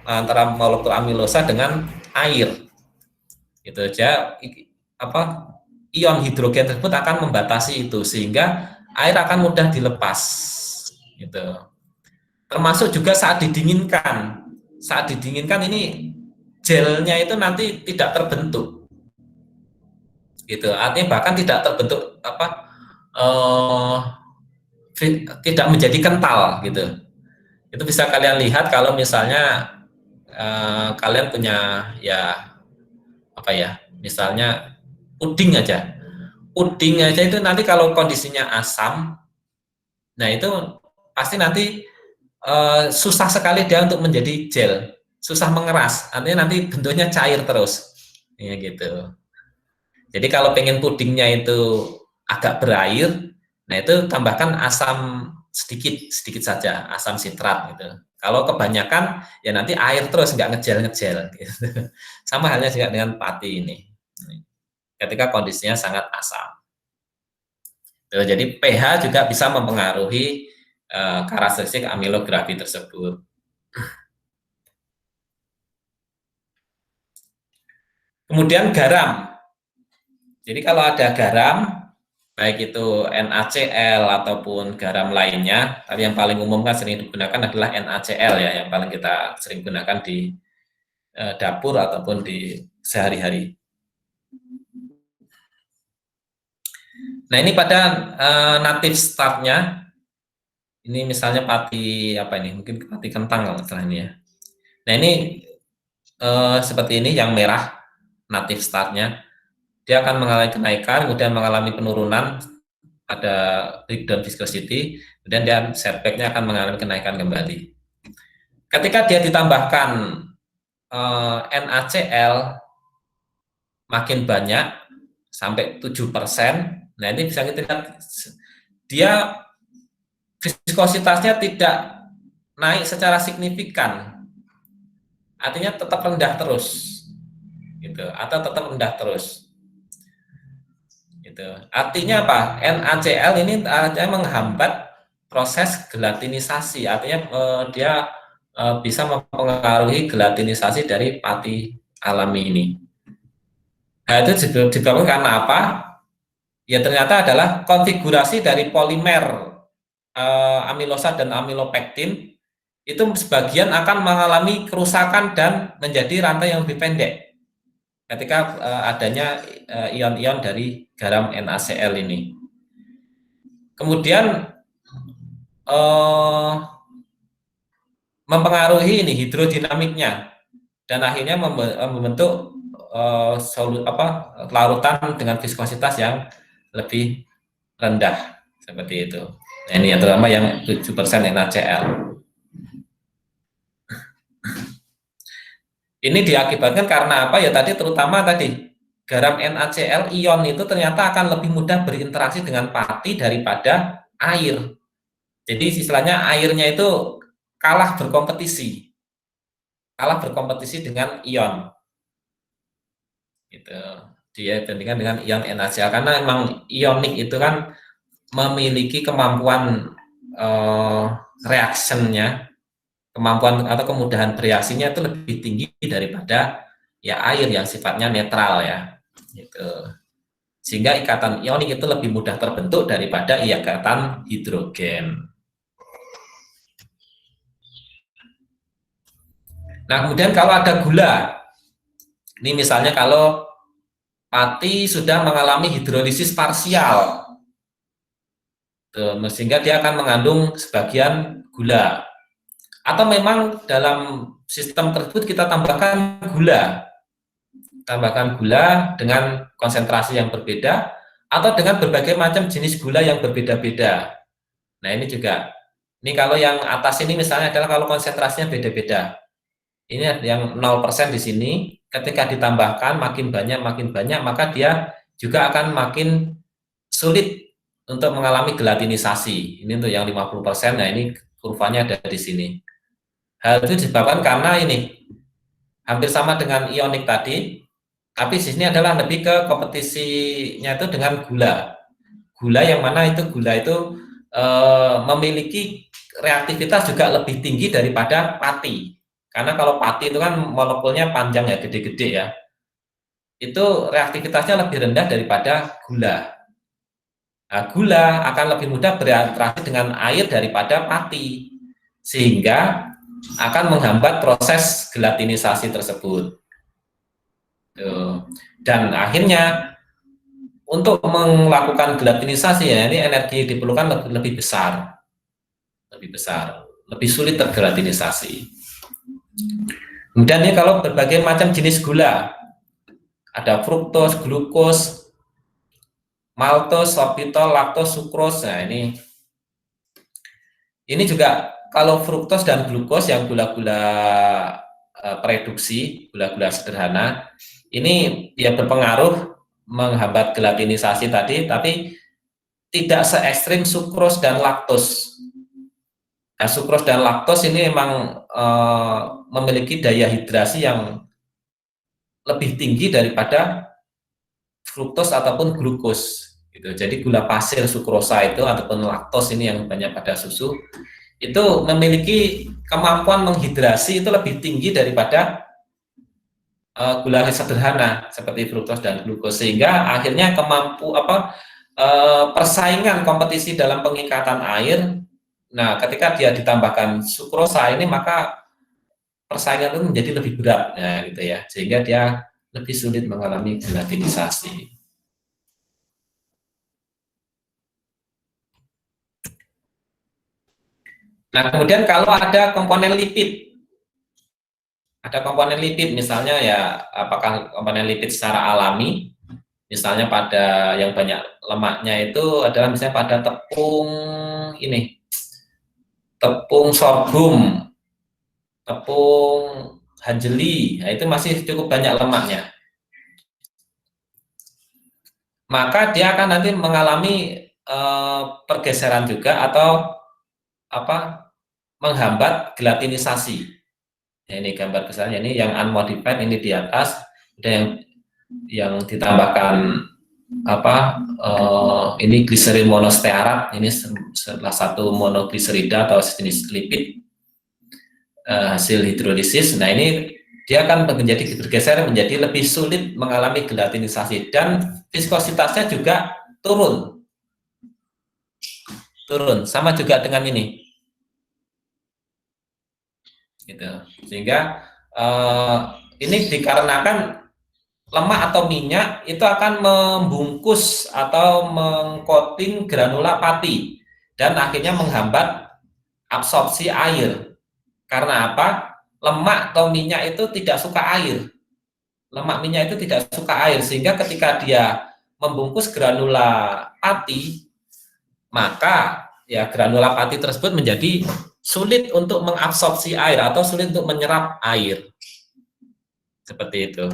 antara molekul amilosa dengan air. Itu aja ion hidrogen tersebut akan membatasi itu sehingga air akan mudah dilepas gitu. Termasuk juga saat didinginkan ini gelnya itu nanti tidak terbentuk gitu, artinya bahkan tidak terbentuk tidak menjadi kental gitu. Itu bisa kalian lihat kalau misalnya kalian punya misalnya puding aja itu nanti kalau kondisinya asam, nah itu pasti nanti susah sekali dia untuk menjadi gel, susah mengeras, artinya nanti bentuknya cair terus ya gitu. Jadi kalau pengen pudingnya itu agak berair, nah itu tambahkan asam sedikit saja, asam sitrat gitu. Kalau kebanyakan ya nanti air terus, nggak ngejel gitu. Sama halnya juga dengan pati ini ketika kondisinya sangat asam. Jadi pH juga bisa mempengaruhi karakteristik amilografi tersebut. Kemudian garam. Jadi kalau ada garam, baik itu NaCl ataupun garam lainnya, tapi yang paling umum kan sering digunakan adalah NaCl ya, yang paling kita sering gunakan di dapur ataupun di sehari-hari. Nah ini pada native startnya, ini misalnya pati apa ini, mungkin pati kentang kalau salah ini ya. Nah ini seperti ini yang merah native startnya, dia akan mengalami kenaikan, kemudian mengalami penurunan, ada breakdown viscosity, kemudian dia setbacknya akan mengalami kenaikan kembali. Ketika dia ditambahkan NaCl makin banyak sampai 7%, nah ini bisa kita lihat dia viskositasnya tidak naik secara signifikan, artinya tetap rendah terus, gitu, atau tetap rendah terus. Gitu. Artinya apa? NaCl ini artinya menghambat proses gelatinisasi, artinya dia bisa mempengaruhi gelatinisasi dari pati alami ini. Nah, itu disebabkan karena apa? Ya ternyata adalah konfigurasi dari polimer amilosa dan amilopektin itu sebagian akan mengalami kerusakan dan menjadi rantai yang lebih pendek ketika adanya ion-ion dari garam NaCl ini. Kemudian mempengaruhi ini hidrodinamiknya dan akhirnya membentuk larutan dengan viskositas yang lebih rendah seperti itu. Nah, ini yang terutama yang 7% NaCl. Ini diakibatkan karena apa ya tadi, terutama tadi garam NaCl ion itu ternyata akan lebih mudah berinteraksi dengan pati daripada air. Jadi istilahnya airnya itu kalah berkompetisi dengan ion. Gitu. Dia dibandingkan dengan ion NaCl karena memang ionik itu kan memiliki kemampuan reactionnya, kemampuan atau kemudahan bereaksinya itu lebih tinggi daripada ya air yang sifatnya netral ya, gitu. Sehingga ikatan ionik itu lebih mudah terbentuk daripada ikatan hidrogen. Nah kemudian kalau ada gula, ini misalnya kalau pati sudah mengalami hidrolisis parsial, sehingga dia akan mengandung sebagian gula. Atau memang dalam sistem tersebut kita tambahkan gula dengan konsentrasi yang berbeda, atau dengan berbagai macam jenis gula yang berbeda-beda. Nah ini juga, ini kalau yang atas ini misalnya adalah kalau konsentrasinya beda-beda. Ini yang 0% di sini, ketika ditambahkan makin banyak, maka dia juga akan makin sulit untuk mengalami gelatinisasi. Ini untuk yang 50%, nah ini kurvanya ada di sini. Hal itu disebabkan karena ini hampir sama dengan ionik tadi, tapi di sini adalah lebih ke kompetisinya itu dengan gula. Gula yang mana itu gula itu memiliki reaktivitas juga lebih tinggi daripada pati. Karena kalau pati itu kan molekulnya panjang ya, gede-gede ya. Itu reaktivitasnya lebih rendah daripada gula. Nah, gula akan lebih mudah berinteraksi dengan air daripada pati, sehingga akan menghambat proses gelatinisasi tersebut. Dan akhirnya untuk melakukan gelatinisasi ya, ini energi yang diperlukan lebih besar, lebih sulit tergelatinisasi. Kemudian ini kalau berbagai macam jenis gula, ada fruktos, glukos, maltos, sorbitol, laktos, sukros. Nah ini juga kalau fruktos dan glukos yang gula-gula reduksi, gula-gula sederhana, ini ya berpengaruh menghambat gelatinisasi tadi, tapi tidak se ekstrim sukros dan laktos. Nah, sukros dan laktos ini memang memiliki daya hidrasi yang lebih tinggi daripada fruktos ataupun glukos. Gitu. Jadi gula pasir sukrosa itu ataupun laktos ini yang banyak pada susu itu memiliki kemampuan menghidrasi itu lebih tinggi daripada gula sederhana seperti fruktos dan glukos, sehingga akhirnya persaingan kompetisi dalam pengikatan air. Nah, ketika dia ditambahkan sukrosa ini maka persaingan itu menjadi lebih berat, ya, gitu ya, sehingga dia lebih sulit mengalami gelatinisasi. Nah, kemudian kalau ada komponen lipid, misalnya ya apakah komponen lipid secara alami, misalnya pada yang banyak lemaknya itu adalah misalnya pada tepung sorghum, tepung hanjeli, nah itu masih cukup banyak lemaknya. Maka dia akan nanti mengalami pergeseran juga atau menghambat gelatinisasi. Ya, ini gambar kesannya, ini yang unmodified ini di atas, dan yang ditambahkan ini gliserin monostearat, ini salah satu monogliserida atau jenis lipid hasil hidrolisis. Nah, ini dia akan bergeser menjadi lebih sulit mengalami gelatinisasi dan viskositasnya juga turun, sama juga dengan ini, gitu. Sehingga ini dikarenakan lemak atau minyak itu akan membungkus atau mengcoating granula pati dan akhirnya menghambat absorpsi air. Karena apa? Lemak atau minyak itu tidak suka air. Lemak minyak itu tidak suka air, sehingga ketika dia membungkus granula pati, maka ya granula pati tersebut menjadi sulit untuk mengabsorpsi air atau sulit untuk menyerap air. Seperti itu.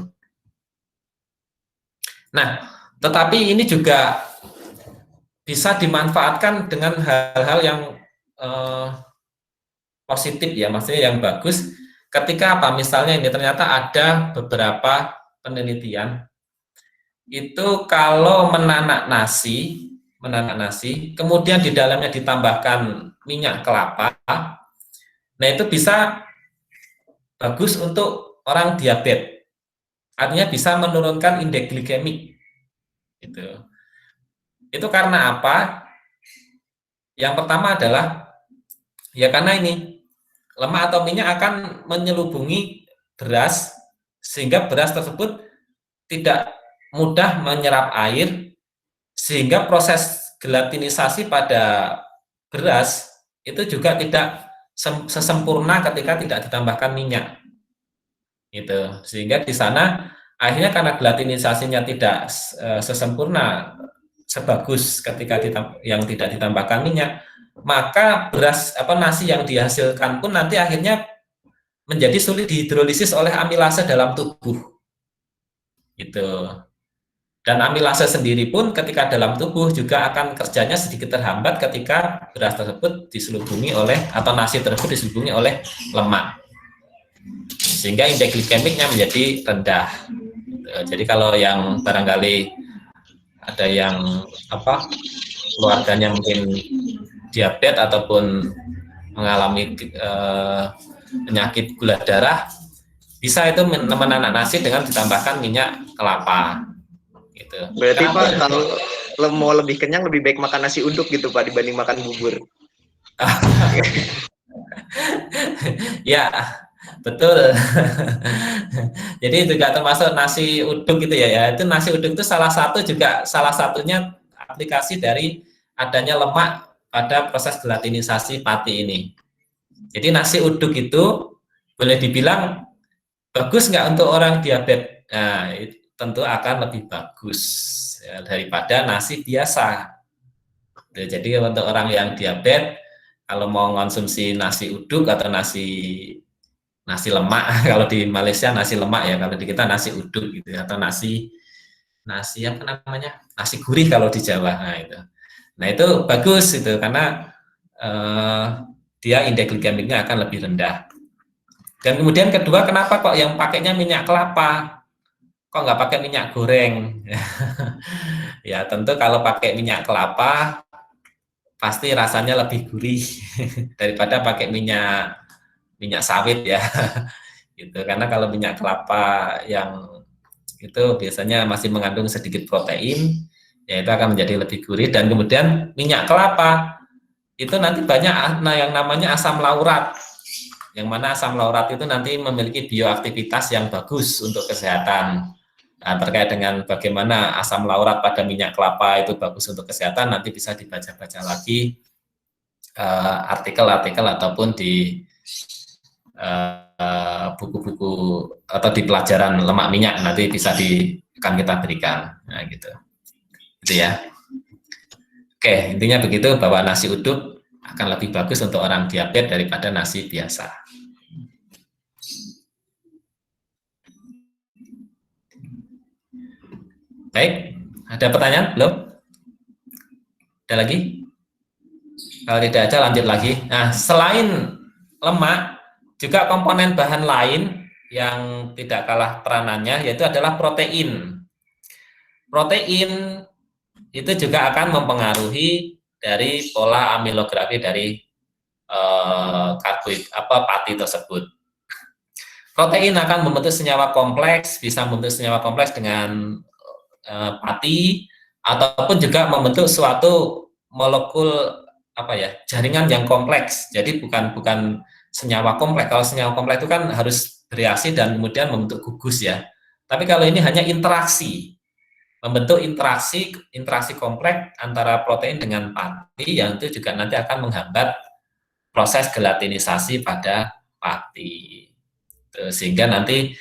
Nah, tetapi ini juga bisa dimanfaatkan dengan hal-hal yang positif, ya, maksudnya yang bagus. Ketika misalnya ini ternyata ada beberapa penelitian itu kalau menanak nasi, kemudian di dalamnya ditambahkan minyak kelapa, nah itu bisa bagus untuk orang diabetes. Artinya bisa menurunkan indeks glikemik. Itu karena apa? Yang pertama adalah ya karena ini lemak atau minyak akan menyelubungi beras, sehingga beras tersebut tidak mudah menyerap air, sehingga proses gelatinisasi pada beras itu juga tidak sesempurna ketika tidak ditambahkan minyak. Gitu. Sehingga di sana akhirnya karena gelatinisasinya tidak sesempurna sebagus ketika yang tidak ditambahkan minyak, maka nasi yang dihasilkan pun nanti akhirnya menjadi sulit dihidrolisis oleh amilase dalam tubuh. Gitu. Dan amilase sendiri pun ketika dalam tubuh juga akan kerjanya sedikit terhambat ketika beras tersebut diselubungi oleh, atau nasi tersebut diselubungi oleh lemak. Sehingga indeks glikemiknya menjadi rendah. Jadi kalau yang barangkali ada yang keluarganya mungkin diabetes ataupun mengalami penyakit gula darah, bisa itu menanak nasi dengan ditambahkan minyak kelapa. Gitu. Berarti Pak, kalau mau lebih kenyang lebih baik makan nasi uduk gitu Pak dibanding makan bubur. Ya, betul. Jadi juga termasuk nasi uduk gitu ya. Itu nasi uduk itu salah satunya aplikasi dari adanya lemak pada proses gelatinisasi pati ini. Jadi nasi uduk itu boleh dibilang bagus nggak untuk orang diabetes? Nah, itu tentu akan lebih bagus ya, daripada nasi biasa. Jadi untuk orang yang diabetes, kalau mau konsumsi nasi uduk atau nasi lemak, kalau di Malaysia nasi lemak ya, kalau di kita nasi uduk gitu, atau nasi apa namanya, nasi gurih kalau di Jawa. Nah itu bagus itu karena dia indeks glikemiknya akan lebih rendah. Dan kemudian kedua, kenapa kok yang pakainya minyak kelapa, kok nggak pakai minyak goreng? Ya tentu kalau pakai minyak kelapa pasti rasanya lebih gurih daripada pakai minyak sawit ya. Gitu. Karena kalau minyak kelapa yang itu biasanya masih mengandung sedikit protein, ya itu akan menjadi lebih gurih. Dan kemudian minyak kelapa itu nanti banyak yang namanya asam laurat, yang mana asam laurat itu nanti memiliki bioaktivitas yang bagus untuk kesehatan. Nah, terkait dengan bagaimana asam laurat pada minyak kelapa itu bagus untuk kesehatan, nanti bisa dibaca-baca lagi artikel-artikel ataupun di buku-buku atau di pelajaran lemak minyak nanti bisa akan kita berikan. Nah, gitu. Gitu ya. Oke, intinya begitu bahwa nasi uduk akan lebih bagus untuk orang diabetes daripada nasi biasa. Baik, ada pertanyaan belum? Ada lagi? Kalau tidak ada lanjut lagi. Nah, selain lemak, juga komponen bahan lain yang tidak kalah peranannya yaitu adalah protein. Protein itu juga akan mempengaruhi dari pola amilografi dari pati tersebut. Protein akan membentuk senyawa kompleks, bisa membentuk senyawa kompleks dengan pati ataupun juga membentuk suatu molekul jaringan yang kompleks. Jadi bukan senyawa kompleks. Kalau senyawa kompleks itu kan harus bereaksi dan kemudian membentuk gugus ya. Tapi kalau ini hanya interaksi, membentuk interaksi kompleks antara protein dengan pati yang itu juga nanti akan menghambat proses gelatinisasi pada pati. Sehingga nanti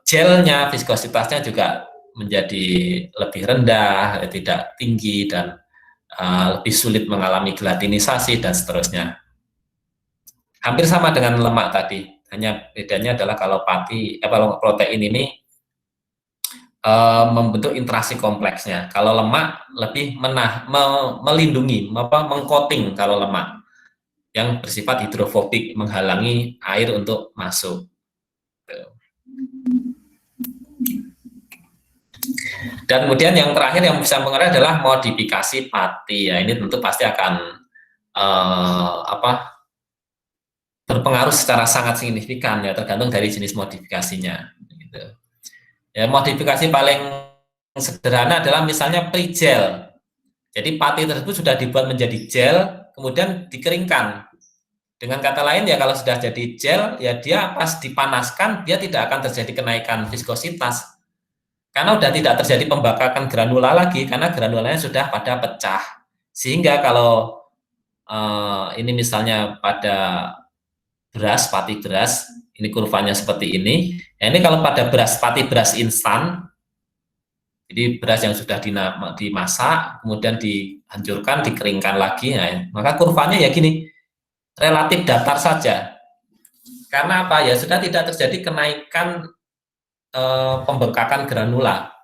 gelnya, viskositasnya juga menjadi lebih rendah, tidak tinggi, dan lebih sulit mengalami gelatinisasi, dan seterusnya. Hampir sama dengan lemak tadi, hanya bedanya adalah kalau protein ini membentuk interaksi kompleksnya. Kalau lemak lebih melindungi, mengcoating kalau lemak, yang bersifat hidrofobik, menghalangi air untuk masuk. Dan kemudian yang terakhir yang bisa mengaruhi adalah modifikasi pati. Ya, ini tentu pasti akan berpengaruh secara sangat signifikan ya, tergantung dari jenis modifikasinya. Gitu. Ya, modifikasi paling sederhana adalah misalnya pre-gel. Jadi pati tersebut sudah dibuat menjadi gel, kemudian dikeringkan. Dengan kata lain ya, kalau sudah jadi gel, ya dia pas dipanaskan dia tidak akan terjadi kenaikan viskositas. Karena sudah tidak terjadi pembakakan granula lagi, karena granulanya sudah pada pecah. Sehingga kalau ini misalnya pada pati beras, ini kurvanya seperti ini. Ya, ini kalau pada pati beras instan, jadi beras yang sudah dimasak, kemudian dihancurkan, dikeringkan lagi, ya, maka kurvanya ya gini, relatif datar saja. Karena apa? Ya sudah tidak terjadi kenaikan pembengkakan granula,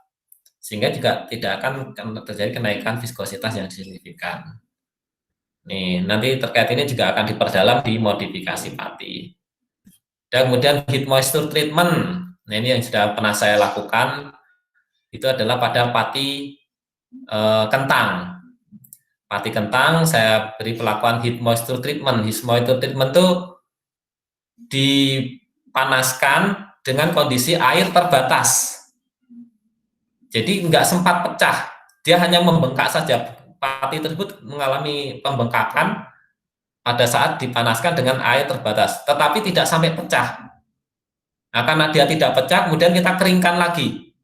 sehingga juga tidak akan terjadi kenaikan viskositas yang signifikan. Nih, nanti terkait ini juga akan diperdalam di modifikasi pati. Dan kemudian heat moisture treatment. Nah, ini yang sudah pernah saya lakukan, itu adalah pada pati kentang. Pati kentang saya beri perlakuan heat moisture treatment. Heat moisture treatment itu dipanaskan dengan kondisi air terbatas. Jadi nggak sempat pecah, dia hanya membengkak saja. Pati tersebut mengalami pembengkakan pada saat dipanaskan dengan air terbatas, tetapi tidak sampai pecah. Nah, karena dia tidak pecah, kemudian kita keringkan lagi.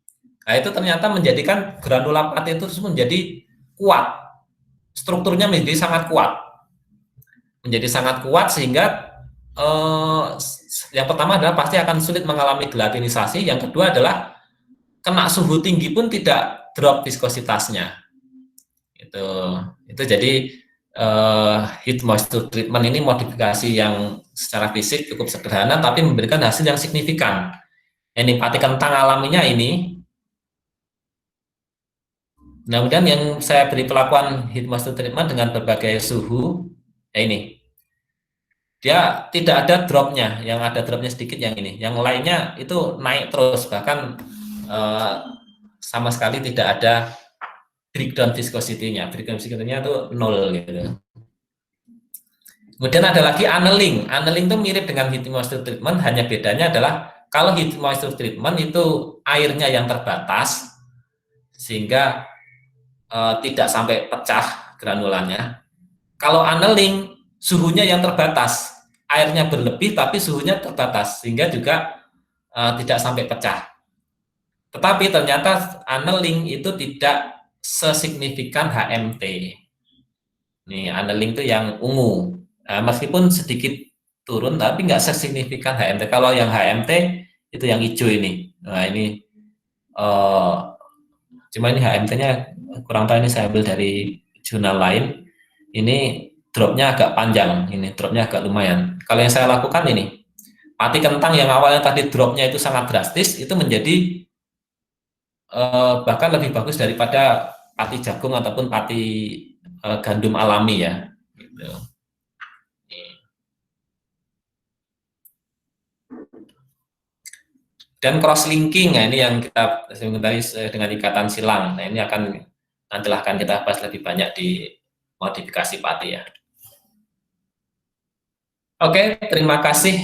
Nah, itu ternyata menjadikan granula pati itu menjadi kuat. Strukturnya menjadi sangat kuat. Menjadi sangat kuat sehingga yang pertama adalah pasti akan sulit mengalami gelatinisasi. Yang kedua adalah kena suhu tinggi pun tidak drop viskositasnya. Itu jadi heat moisture treatment ini modifikasi yang secara fisik cukup sederhana tapi memberikan hasil yang signifikan. Ini pati kentang alaminya ini. Nah, kemudian yang saya beri perlakuan heat moisture treatment dengan berbagai suhu, ya ini. Dia tidak ada dropnya, yang ada dropnya sedikit yang ini. Yang lainnya itu naik terus, bahkan sama sekali tidak ada breakdown viscosity-nya. Breakdown viscosity-nya itu 0 gitu. Kemudian ada lagi annealing. Annealing itu mirip dengan heat moisture treatment, hanya bedanya adalah kalau heat moisture treatment itu airnya yang terbatas sehingga tidak sampai pecah granulannya. Kalau annealing suhunya yang terbatas, airnya berlebih tapi suhunya terbatas sehingga juga tidak sampai pecah. Tetapi ternyata annealing itu tidak sesignifikan HMT. Nih, annealing itu yang ungu. Meskipun sedikit turun, tapi nggak sesignifikan HMT. Kalau yang HMT itu yang hijau ini. Nah ini, cuma ini HMT-nya kurang tahu, ini saya ambil dari jurnal lain. Ini dropnya agak panjang, ini dropnya agak lumayan. Kalau yang saya lakukan ini, pati kentang yang awalnya tadi dropnya itu sangat drastis, itu menjadi bahkan lebih bagus daripada pati jagung ataupun pati gandum alami ya. Gitu. Dan cross linking, nah ini yang kita sebenarnya dengan ikatan silang. Nah ini akan nanti akan kita bahas lebih banyak di modifikasi pati ya. Oke, terima kasih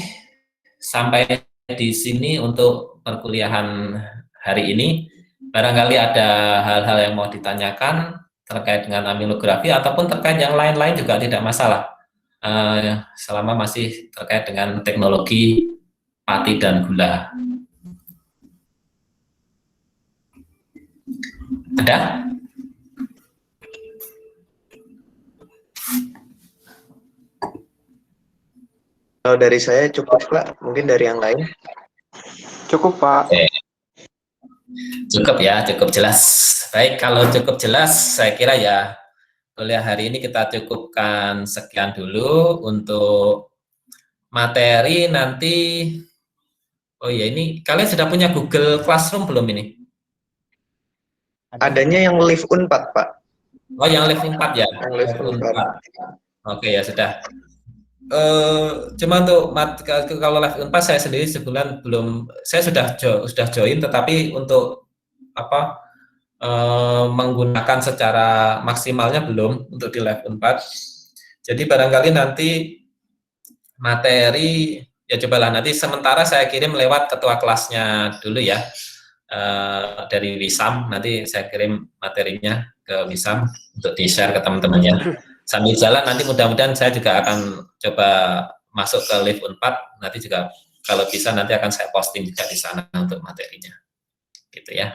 sampai di sini untuk perkuliahan hari ini. Barangkali ada hal-hal yang mau ditanyakan terkait dengan amilografi ataupun terkait yang lain-lain juga tidak masalah. Selama masih terkait dengan teknologi pati dan gula. Ada? Kalau dari saya cukup, Pak. Mungkin dari yang lain. Cukup, Pak. Cukup ya, cukup jelas. Baik, kalau cukup jelas, saya kira ya kuliah hari ini kita cukupkan sekian dulu untuk materi nanti. Oh ya, ini kalian sudah punya Google Classroom belum ini? Adanya yang Live Unpad, Pak. Oh, yang Live 4 ya? Yang Live Unpad. Oke ya, sudah. Cuma untuk kalau Live Unpad saya sendiri sebulan belum, saya sudah join, tetapi untuk apa menggunakan secara maksimalnya belum untuk di Live Unpad. Jadi barangkali nanti materi ya cobalah nanti sementara saya kirim lewat ketua kelasnya dulu ya, dari Wisam, nanti saya kirim materinya ke Wisam untuk di-share ke teman-temannya. Sambil jalan nanti mudah-mudahan saya juga akan coba masuk ke Live Unpad, nanti juga kalau bisa nanti akan saya posting juga di sana untuk materinya. Gitu ya.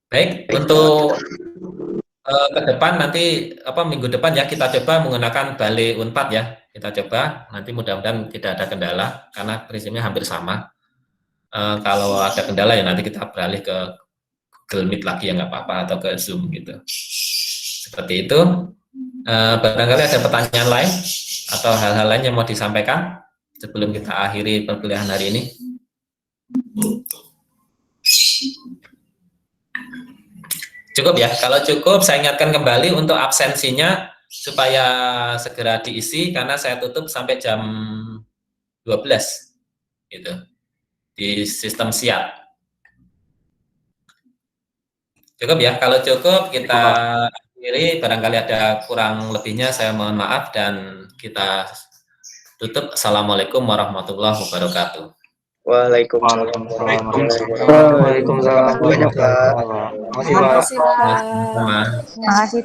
Baik, untuk ke depan nanti minggu depan ya kita coba menggunakan Balai Unpad ya. Kita coba nanti mudah-mudahan tidak ada kendala karena prinsipnya hampir sama. Kalau ada kendala ya nanti kita beralih ke Google Meet lagi ya nggak apa-apa, atau ke Zoom gitu. Seperti itu. Barangkali ada pertanyaan lain atau hal-hal lain yang mau disampaikan sebelum kita akhiri perkuliahan hari ini. Cukup ya. Kalau cukup saya ingatkan kembali untuk absensinya supaya segera diisi karena saya tutup sampai jam 12 gitu. Di sistem siap. Cukup ya, kalau cukup kita akhiri, barangkali ada kurang lebihnya saya mohon maaf dan kita tutup. Assalamualaikum warahmatullahi wabarakatuh. Waalaikumsalam. Waalaikumsalam. Banyak, Pak. Terima kasih, Pak. Terima kasih. Terima kasih.